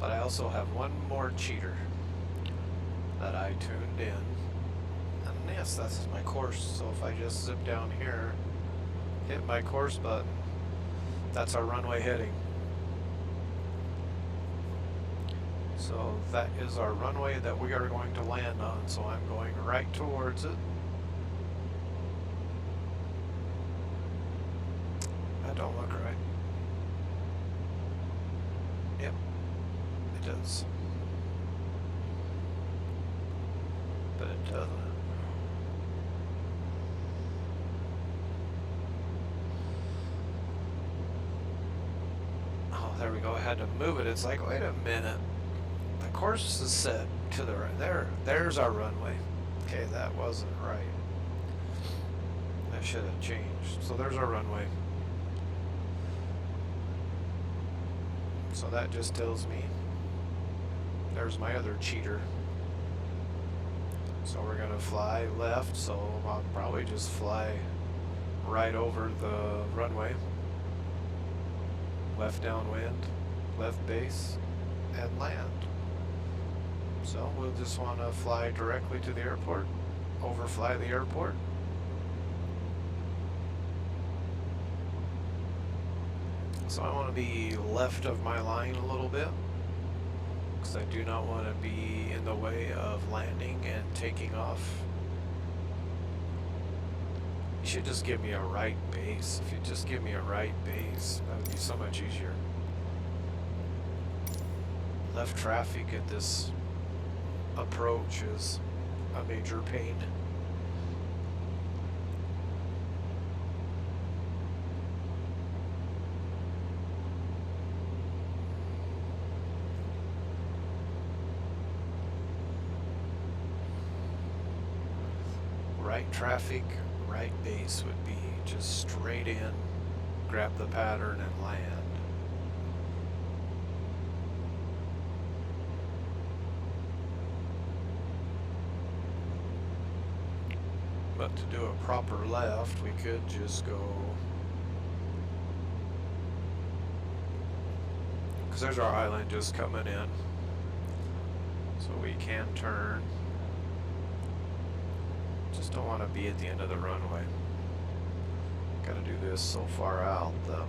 But I also have one more cheater that I tuned in. And yes, that's my course. So if I just zip down here, hit my course button, that's our runway heading. So that is our runway that we are going to land on. So I'm going right towards it. That don't look right. Yep, it does. But it doesn't. Oh, there we go. I had to move it. It's like, wait a minute. The course is set to the right. There's our runway. Okay, that wasn't right. That should have changed. So there's our runway. So that just tells me there's my other cheater. So we're gonna fly left, so I'll probably just fly right over the runway. Left downwind, left base, and land. So we'll just want to fly directly to the airport, overfly the airport. So I want to be left of my line a little bit, because I do not want to be in the way of landing and taking off. You should just give me a right base. If you just give me a right base, that would be so much easier. Left traffic at this approach is a major pain. Right traffic, right base would be just straight in, grab the pattern and land. But to do a proper left, we could just go, because there's our island just coming in, so we can turn. Just don't want to be at the end of the runway. Gotta do this so far out though.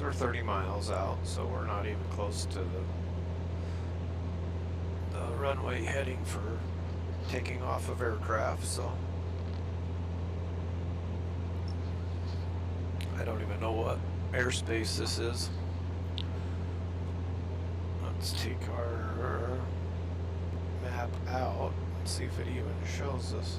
We're 30 miles out, so we're not even close to the runway heading for taking off of aircraft, so I don't even know what airspace this is. Let's take our map out and see if it even shows us.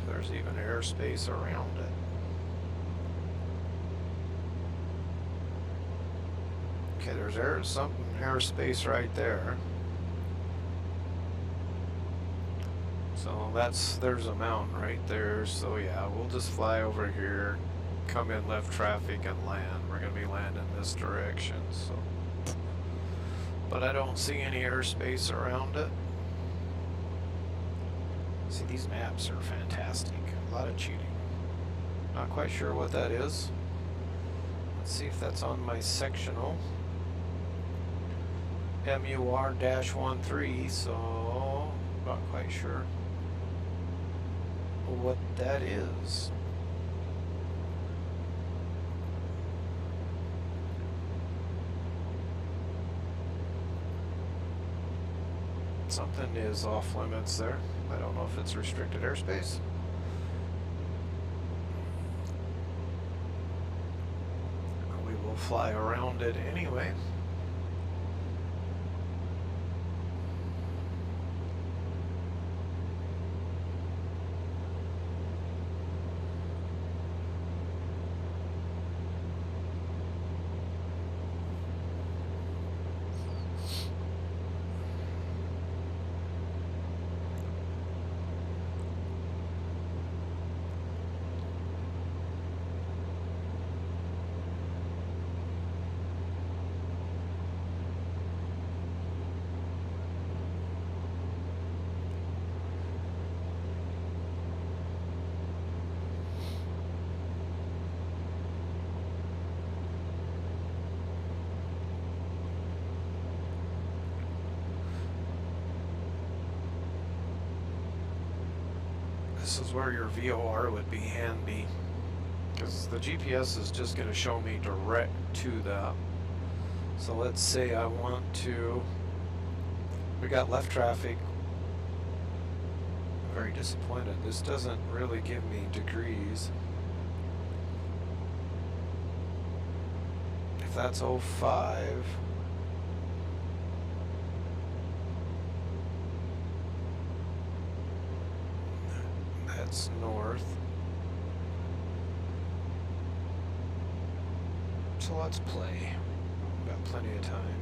There's even airspace around it. Okay, there's something airspace right there. So there's a mountain right there. So yeah, we'll just fly over here, come in left traffic and land. We're gonna be landing this direction, so. But I don't see any airspace around it. See, these maps are fantastic. A lot of cheating. Not quite sure what that is. Let's see if that's on my sectional. MUR-13, so not quite sure what that is. Something is off limits there. I don't know if it's restricted airspace. We will fly around it anyway. This is where your VOR would be handy, because the GPS is just going to show me direct to that. So let's say I want to, we got left traffic. I'm very disappointed. This doesn't really give me degrees. If that's 05. That's north. So let's play. We've got plenty of time.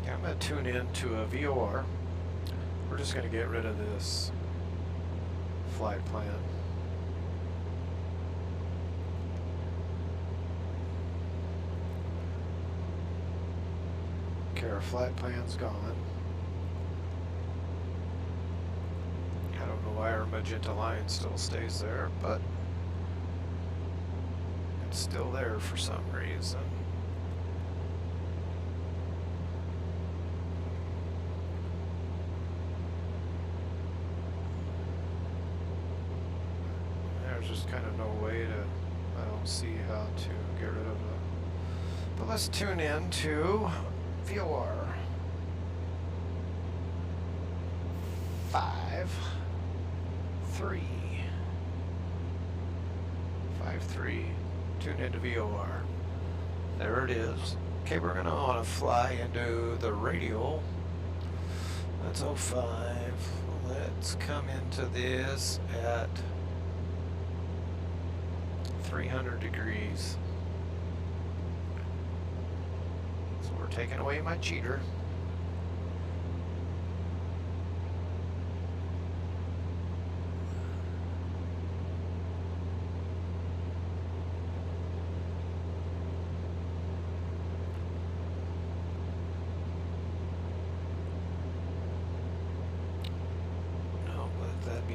Yeah, I'm going to tune in to a VOR. We're just going to get rid of this flight plan. Okay, our flight plan's gone. I don't know why our magenta line still stays there, but it's still there for some reason. kind of no way to, I don't see how to get rid of it. But let's tune in to VOR 5, 3, 5, 3, tune into VOR. There it is. Okay, we're gonna want to fly into the radio. That's 05. Let's come into this at 300 degrees. So we're taking away my cheater.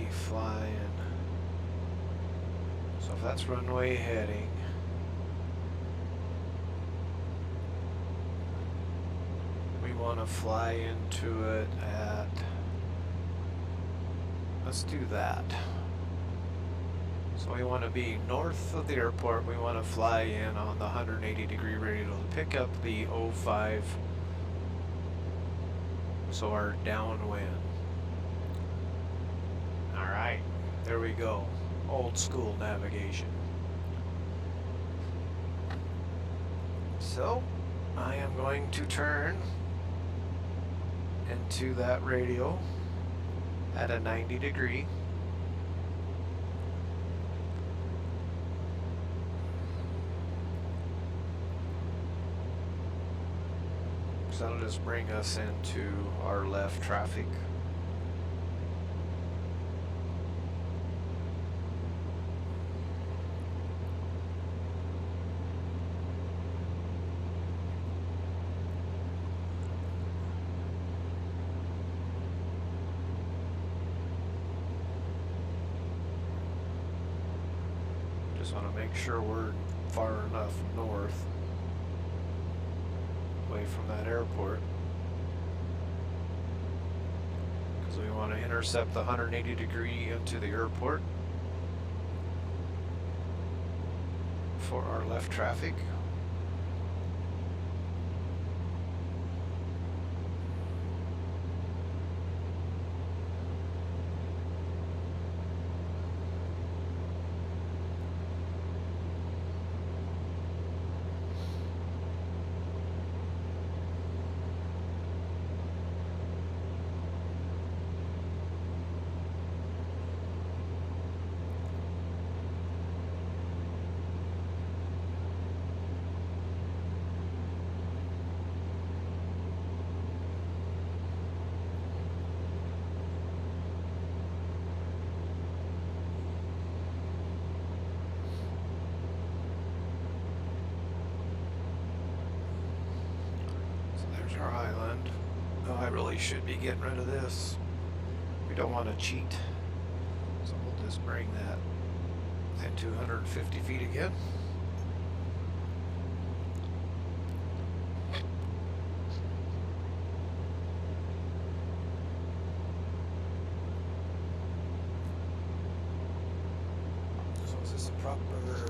Flying. So if that's runway heading, we want to fly into it at, let's do that. So we want to be north of the airport. We want to fly in on the 180 degree radial to pick up the 05, so our downwind. Alright, there we go. Old school navigation. So, I am going to turn into that radio at a 90 degree. So that'll just bring us into our left traffic. Just want to make sure we're far enough north, away from that airport, because we want to intercept the 180 degree into the airport for our left traffic. Our island. Oh, I really should be getting rid of this. We don't want to cheat. So we'll just bring that at 250 feet again. So is this a proper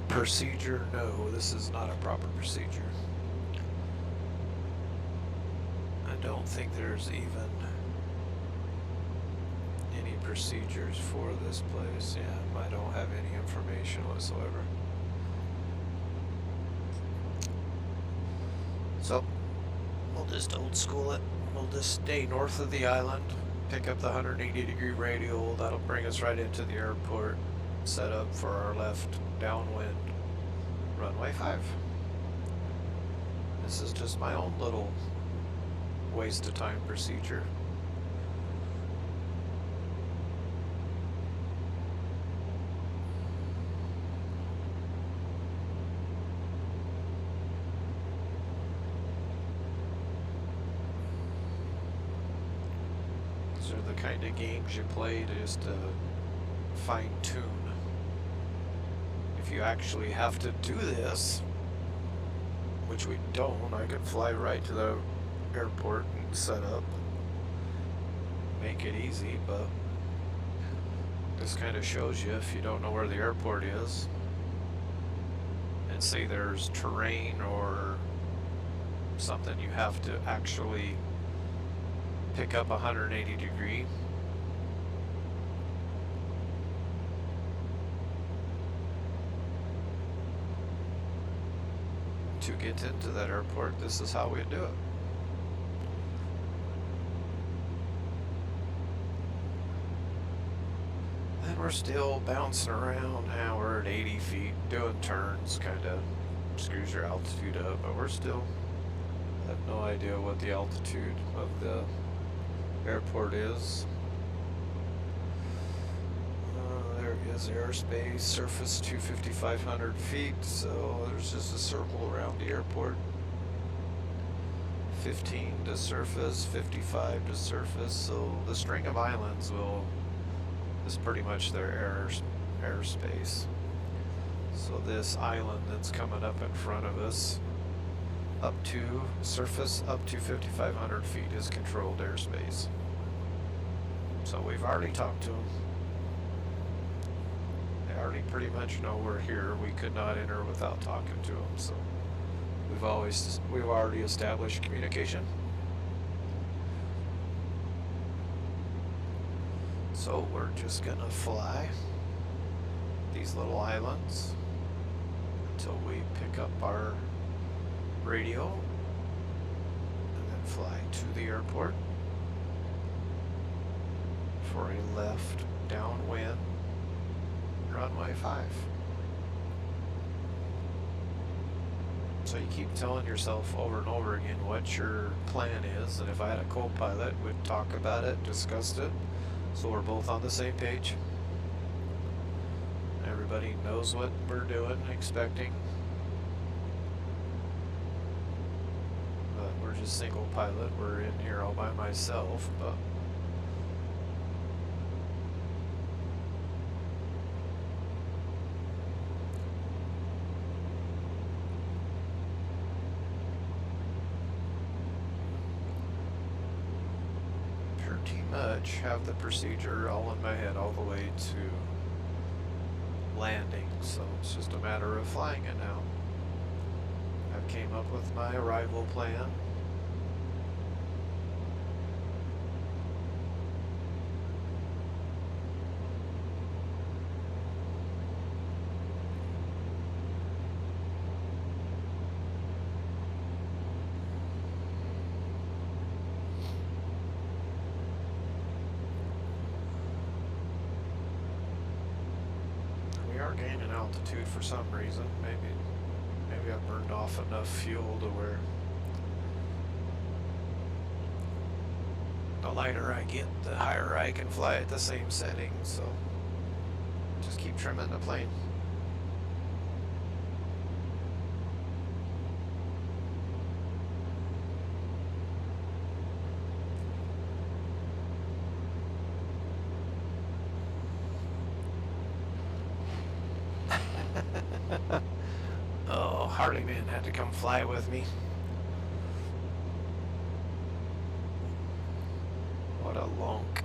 procedure? No, this is not a proper procedure. I don't think there's even any procedures for this place. Yeah, I don't have any information whatsoever. So we'll just old school it. We'll just stay north of the island, pick up the 180 degree radial. That'll bring us right into the airport, set up for our left downwind, runway 5. This is just my own little waste of time procedure. These are the kind of games you play to just fine tune. If you actually have to do this, which we don't, I could fly right to the airport and set up, make it easy, but This kind of shows you if you don't know where the airport is, and say there's terrain or something, you have to actually pick up 180 degree. To get into that airport, this is how we do it. And we're still bouncing around. Now we're at 80 feet, doing turns, kind of screws your altitude up, but we're still have no idea what the altitude of the airport is. There is airspace, surface 5,500 feet, so there's just a circle around the airport. 15 to surface, 55 to surface, so the string of islands is pretty much their airspace. So this island that's coming up in front of us, up to surface, up to 5,500 feet is controlled airspace. So we've already talked to them. They already pretty much know we're here. We could not enter without talking to them. So we've already established communication. So we're just gonna fly these little islands until we pick up our radio, and then fly to the airport for a left downwind runway 5. So you keep telling yourself over and over again what your plan is, and if I had a co-pilot, we'd talk about it, discuss it, so we're both on the same page. Everybody knows what we're doing, expecting. But we're just single pilot. We're in here all by myself, but pretty much have the procedure all in my head all the way to landing, so it's just a matter of flying it now. I came up with my arrival plan. We are gaining altitude for some reason. Maybe I've burned off enough fuel to where the lighter I get, the higher I can fly at the same setting. So just keep trimming the plane. Oh, Harleyman had to come fly with me. What a lonk.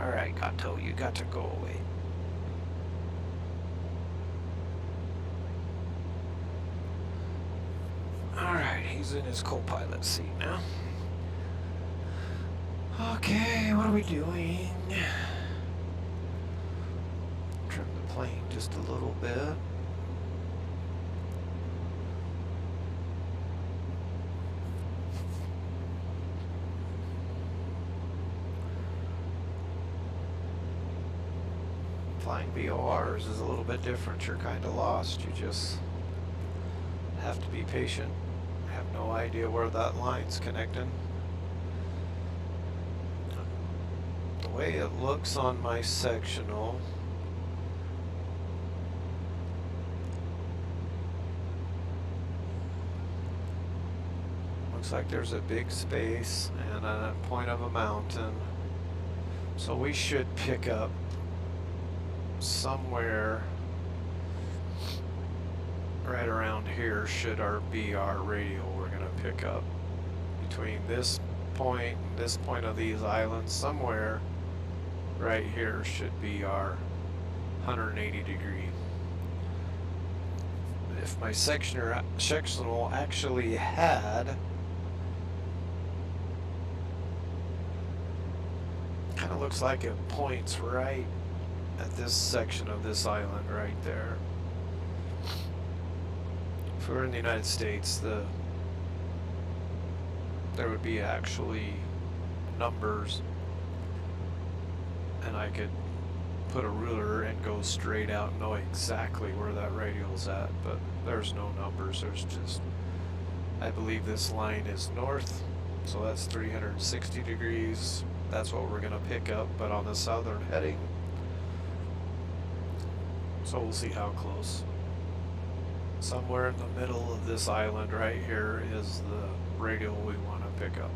Alright, Gato, you got to go away. Alright, he's in his co-pilot seat now. what are we doing? Trim the plane just a little bit. Flying VORs is a little bit different. You're kind of lost. You just have to be patient. Have no idea where that line's connecting. The way it looks on my sectional, looks like there's a big space and a point of a mountain. So we should pick up somewhere right around here should our be our radio we're going to pick up. Between this point and this point of these islands, somewhere right here should be our 180 degree. If my sectional actually had kind of looks like it points right at this section of this island right there. If we were in the United States, there would be actually numbers, and I could put a ruler and go straight out and know exactly where that radial's at, but there's no numbers. There's just, I believe this line is north, so that's 360 degrees. That's what we're going to pick up, but on the southern heading. So we'll see how close. Somewhere in the middle of this island right here is the radial we want to pick up.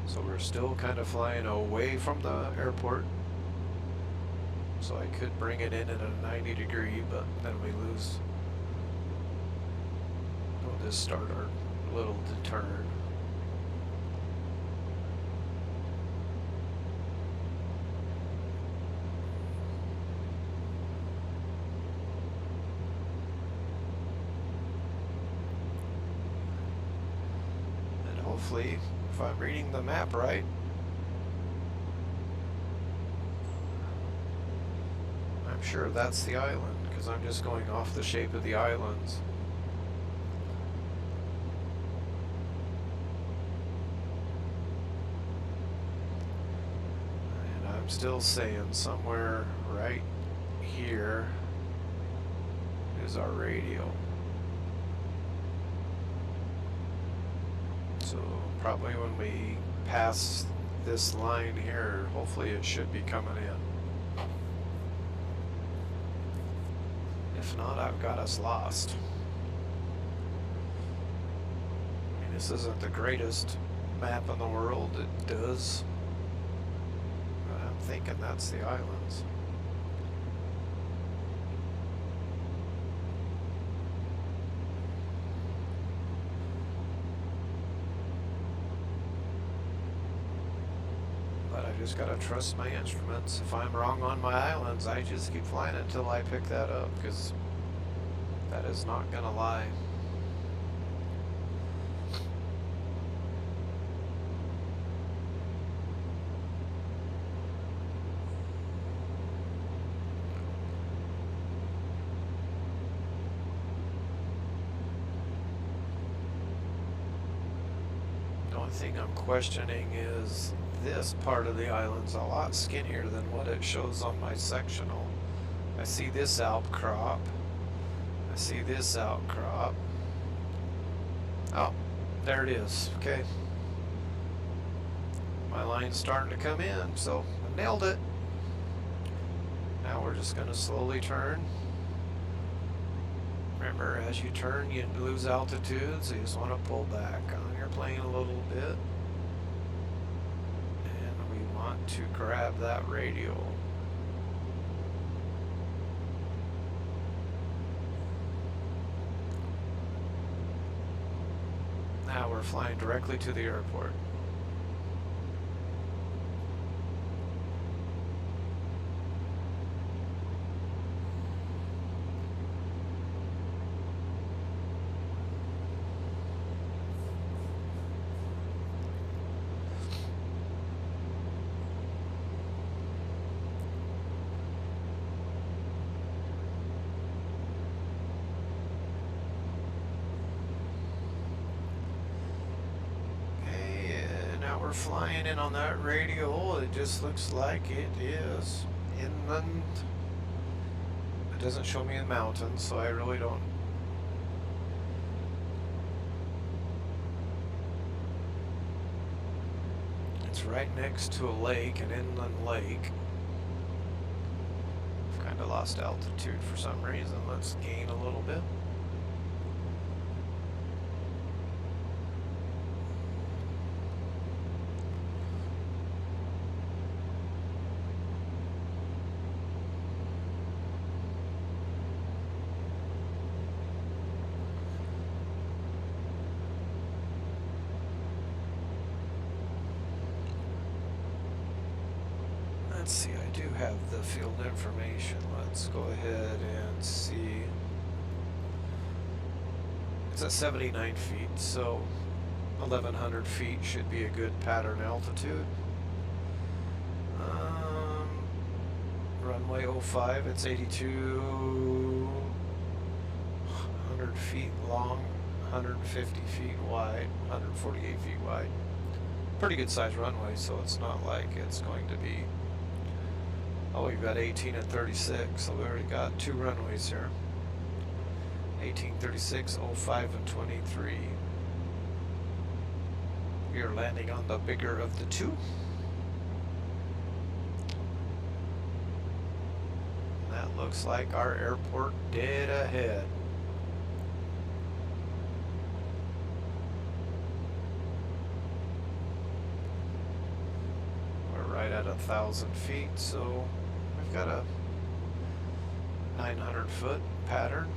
So we're still kind of flying away from the airport. So I could bring it in at a 90 degree, but then we lose. We'll just start our little turn. Hopefully, if I'm reading the map right, I'm sure that's the island, because I'm just going off the shape of the islands. And I'm still saying somewhere right here is our radio. So probably when we pass this line here, hopefully it should be coming in. If not, I've got us lost. I mean, this isn't the greatest map in the world. It does. But I'm thinking that's the islands. Just gotta trust my instruments. If I'm wrong on my islands, I just keep flying until I pick that up, because that is not gonna lie. The only thing I'm questioning is this part of the island's a lot skinnier than what it shows on my sectional. I see this outcrop. I see this outcrop. Oh, there it is. Okay. My line's starting to come in, so I nailed it. Now we're just going to slowly turn. Remember, as you turn, you lose altitude, so you just want to pull back on your plane a little bit. To grab that radio. Now we're flying directly to the airport. we're flying in on that radio. It just looks like it is inland. It doesn't show me the mountains, so I really don't. It's right next to a lake, an inland lake. I've kind of lost altitude for some reason. Let's gain a little bit. Let's see, I do have the field information. Let's go ahead and see. It's at 79 feet, so 1,100 feet should be a good pattern altitude. Runway 05, it's 8,200 feet long, 150 feet wide, 148 feet wide. Pretty good size runway, so it's not like it's going to be. Oh, we've got 18 and 36, so we already got 2 runways here. 18, 36, 05, and 23. We are landing on the bigger of the 2. That looks like our airport dead ahead. We're right at 1,000 feet, so we've got a 900-foot pattern.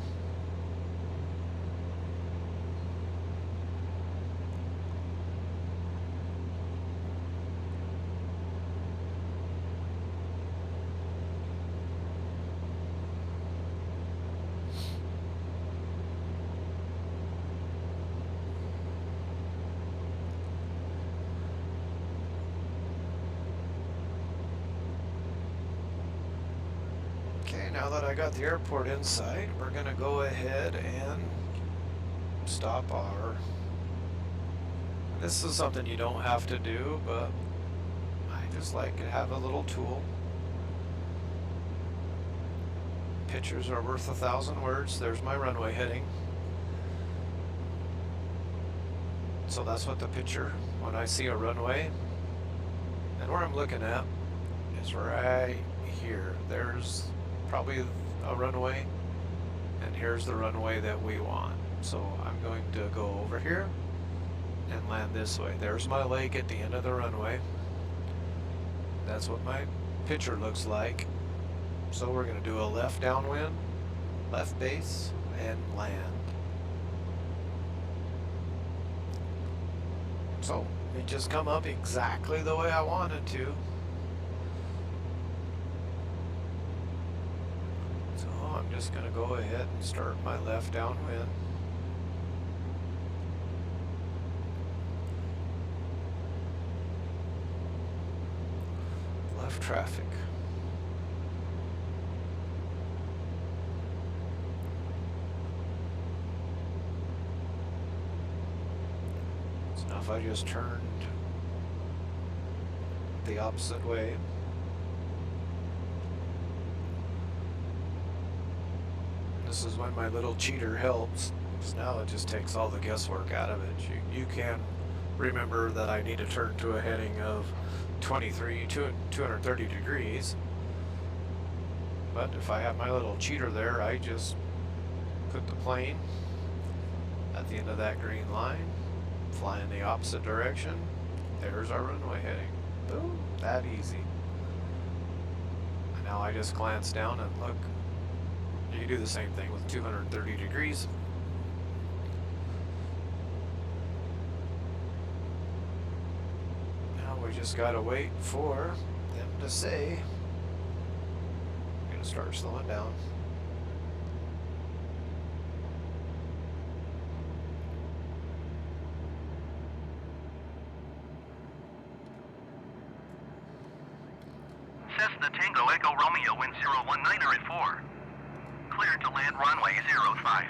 Now that I got the airport in sight, we're going to go ahead and stop our... This is something you don't have to do, but I just like to have a little tool. Pictures are worth 1,000 words. There's my runway heading. So that's what the picture, when I see a runway, and where I'm looking at is right here. There's probably a runway, and here's the runway that we want. So I'm going to go over here and land this way. There's my lake at the end of the runway. That's what my picture looks like. So we're going to do a left downwind, left base, and land. So it just come up exactly the way I wanted to. I'm just going to go ahead and start my left downwind. Left traffic. So now if I just turned the opposite way, this is when my little cheater helps, because now it just takes all the guesswork out of it. You can remember that I need to turn to a heading of 230 degrees, but if I have my little cheater there, I just put the plane at the end of that green line, fly in the opposite direction. There's our runway heading. Boom, that easy. And now I just glance down and look. You do the same thing with 230 degrees. Now we just gotta wait for them to say, I'm gonna start slowing down. Cessna Tango Echo Romeo wind 019er at 4. Cleared to land runway 05.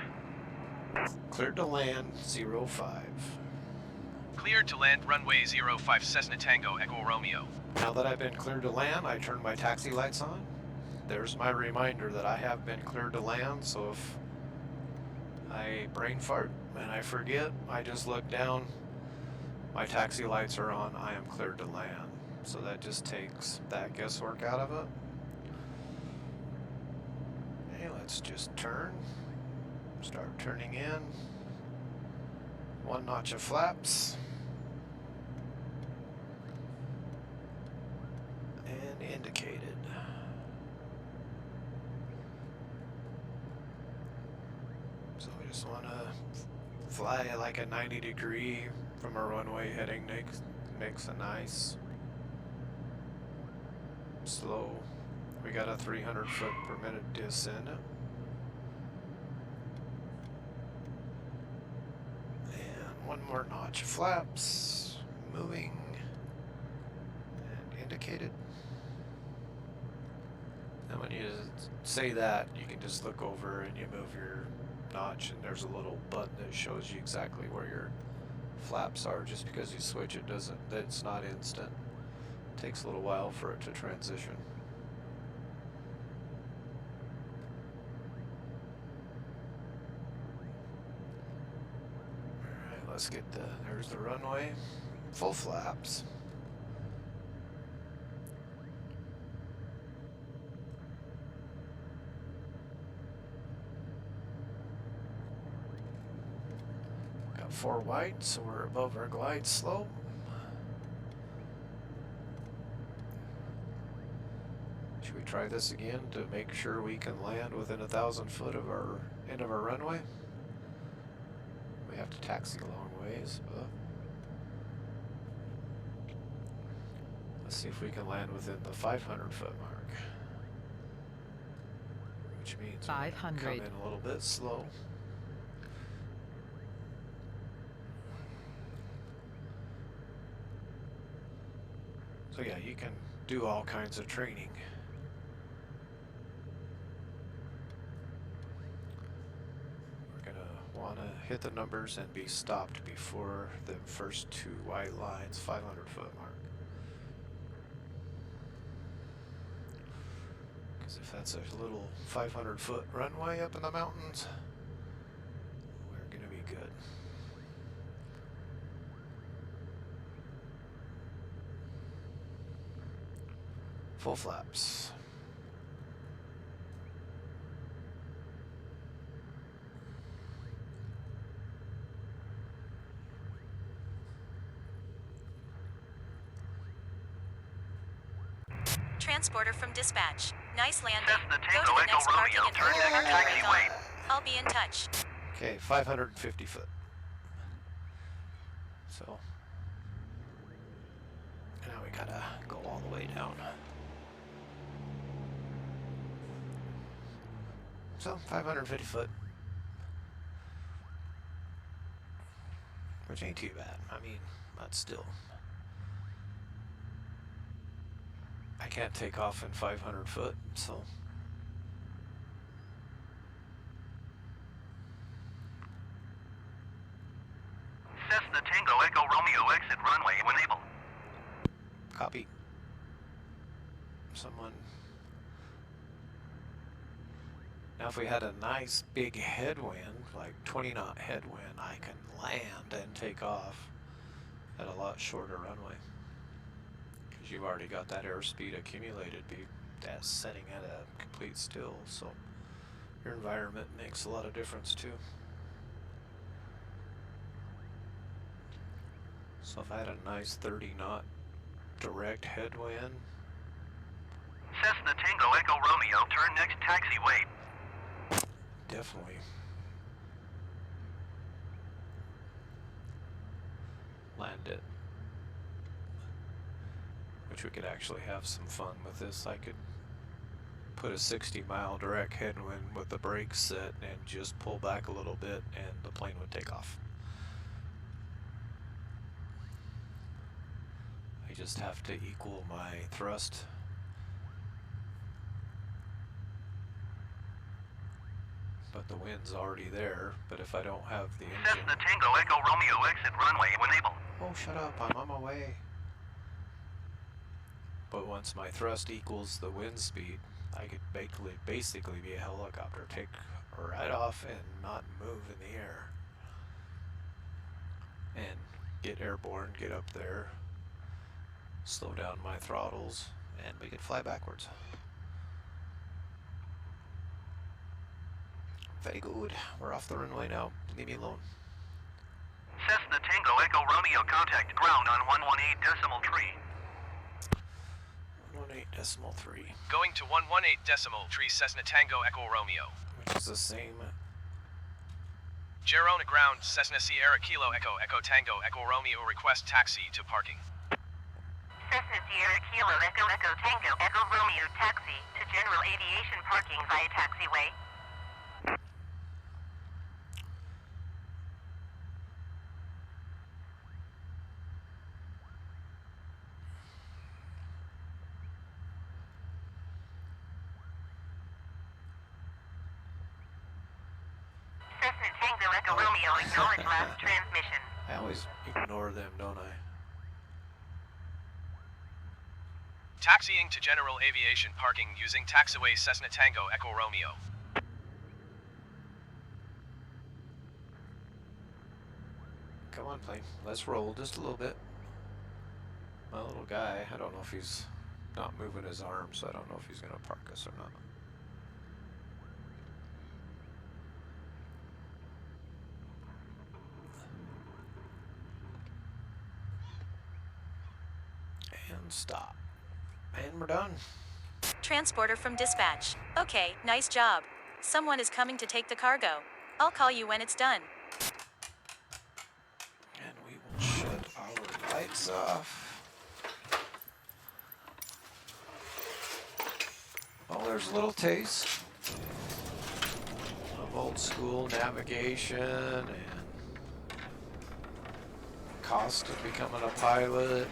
Cleared to land 05. Cleared to land runway 05 Cessna Tango Echo Romeo. Now that I've been cleared to land, I turn my taxi lights on. There's my reminder that I have been cleared to land, so if I brain fart and I forget, I just look down, my taxi lights are on, I am cleared to land. So that just takes that guesswork out of it. Okay, let's just turn. Start turning in. 1 notch of flaps. And indicated. So we just want to fly like a 90-degree from our runway heading makes a nice slow. We got a 300 foot per minute descent. And 1 more notch of flaps. Moving. And indicated. And when you say that, you can just look over and you move your notch, and there's a little button that shows you exactly where your flaps are. Just because you switch it doesn't, it's not instant. It takes a little while for it to transition. Alright, let's get there's the runway. Full flaps. Got 4 white, so we're above our glide slope. Should we try this again to make sure we can land within 1,000 foot of our end of our runway? We have to taxi a long ways, but let's see if we can land within the 500 foot mark, which means 500. Come in a little bit slow. So yeah, you can do all kinds of training. We're gonna want to hit the numbers and be stopped before the first 2 white lines, 500 foot mark. Because if that's a little 500 foot runway up in the mountains, we're gonna be good. Full flaps. Transporter from dispatch. Nice landing. Cessna Go Tango to the Echo next parking Romeo, and turn hold next the runway taxiway. on. I'll be in touch. Okay, 550 foot. So now we gotta go all the way down. So 550 foot, which ain't too bad. I mean, but still, I can't take off in 500 foot, so. Cessna Tango Echo Romeo, exit runway when able. Copy. Someone. Now if we had a nice big headwind, like 20 knot headwind, I can land and take off at a lot shorter runway. Because you've already got that airspeed accumulated, that's setting at a complete still, so your environment makes a lot of difference too. So if I had a nice 30 knot direct headwind. Cessna Tango Echo Romeo, turn next taxiway. Definitely. Land it. Which we could actually have some fun with this. I could put a 60-mile direct headwind with the brakes set and just pull back a little bit and the plane would take off. I just have to equal my thrust. but the wind's already there. But if I don't have the engine... Cessna Tango Echo Romeo exit runway when able. Oh, shut up, I'm on my way. But once my thrust equals the wind speed, I could basically be a helicopter, take right off and not move in the air. And get airborne, get up there, slow down my throttles, and we could fly backwards. Very good. We're off the runway now. Leave me alone. Cessna Tango Echo Romeo contact ground on 118.3. 118.3. Going to 118.3 Cessna Tango Echo Romeo. Which is the same. Girona ground, Cessna Sierra Kilo Echo Echo Tango Echo Romeo request taxi to parking. Cessna Sierra Kilo Echo Echo Tango Echo Romeo taxi to general aviation parking via taxiway. Cessna Tango Echo Romeo acknowledge last transmission. I always ignore them, don't I? Taxiing to general aviation parking using taxiway Cessna Tango Echo Romeo. Come on, plane. Let's roll just a little bit. My little guy, I don't know if he's not moving his arms, so I don't know if he's going to park us or not. And stop. And we're done. Transporter from dispatch. Okay, nice job. Someone is coming to take the cargo. I'll call you when it's done. And we will shut our lights off. Well, there's a little taste of old school navigation and cost of becoming a pilot.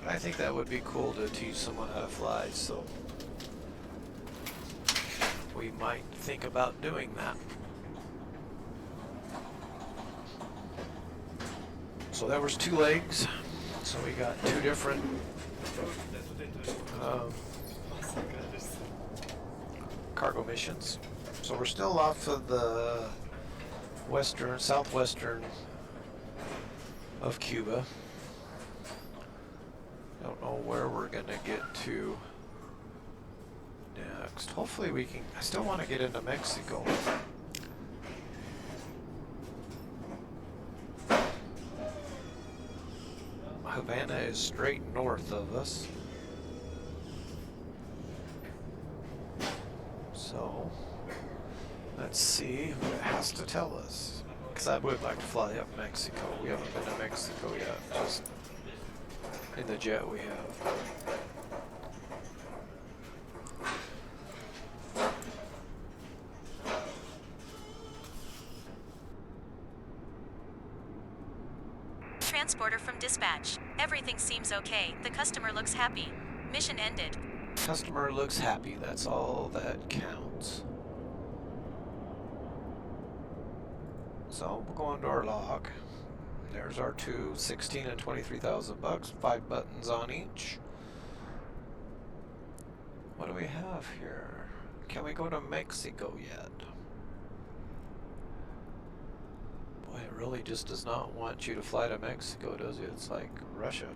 I think that would be cool to teach someone how to fly, so we might think about doing that. So there was 2 legs, so we got 2 different cargo missions. So we're still off of the southwestern of Cuba. Don't know where we're gonna get to next. Hopefully we can. I still want to get into Mexico. Havana is straight north of us. So let's see what it has to tell us. Because I would like to fly up Mexico. We haven't been to Mexico yet. Just in the jet we have. Transporter from dispatch. Everything seems okay. The customer looks happy. Mission ended. Customer looks happy. That's all that counts. So we'll go into our log. There's our 2 16 and 23,000 bucks, 5 buttons on each. What do we have here? Can we go to Mexico yet? Boy, it really just does not want you to fly to Mexico, does it? It's like Russia.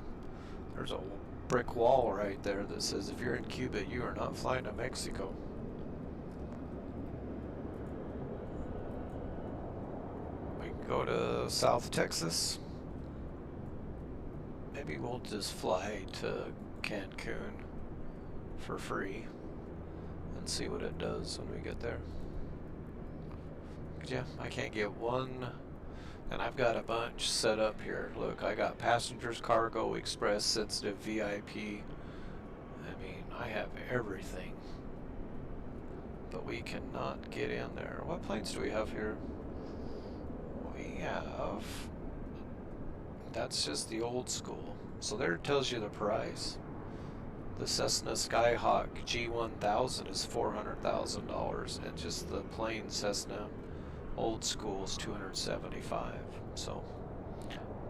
There's a brick wall right there that says if you're in Cuba, you are not flying to Mexico. Go to South Texas. Maybe we'll just fly to Cancun for free and see what it does when we get there. Yeah, I can't get one, and I've got a bunch set up here. Look, I got passengers, cargo, express, sensitive, VIP. I mean, I have everything, but we cannot get in there. What planes do we have here? We have, that's just the old school. So there it tells you the price. The Cessna Skyhawk G1000 is $400,000, and just the plain Cessna old school is $275,000. So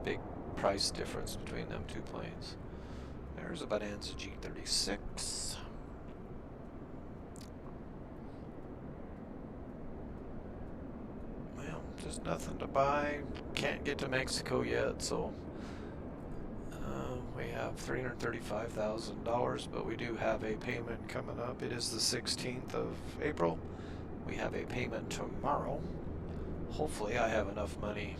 big price difference between them two planes. There's a Bonanza G36. Well, just nothing to buy. Can't get to Mexico yet, so we have $335,000, but we do have a payment coming up. It is the 16th of April. We have a payment tomorrow. Hopefully I have enough money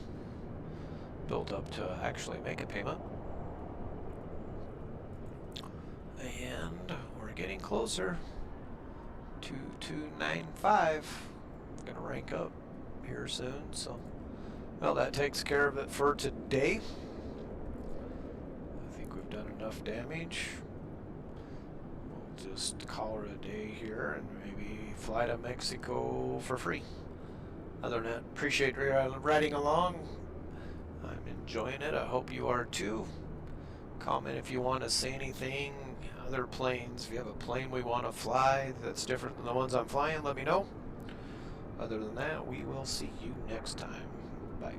built up to actually make a payment. And we're getting closer to 295. Gonna rank up here soon, so well, that takes care of it for today. I think we've done enough damage. We'll just call it a day here and maybe fly to Mexico for free. Other than that, appreciate riding along. I'm enjoying it. I hope you are too. Comment if you want to say anything. Other planes, if you have a plane we want to fly that's different than the ones I'm flying, let me know. Other than that, we will see you next time. Bye.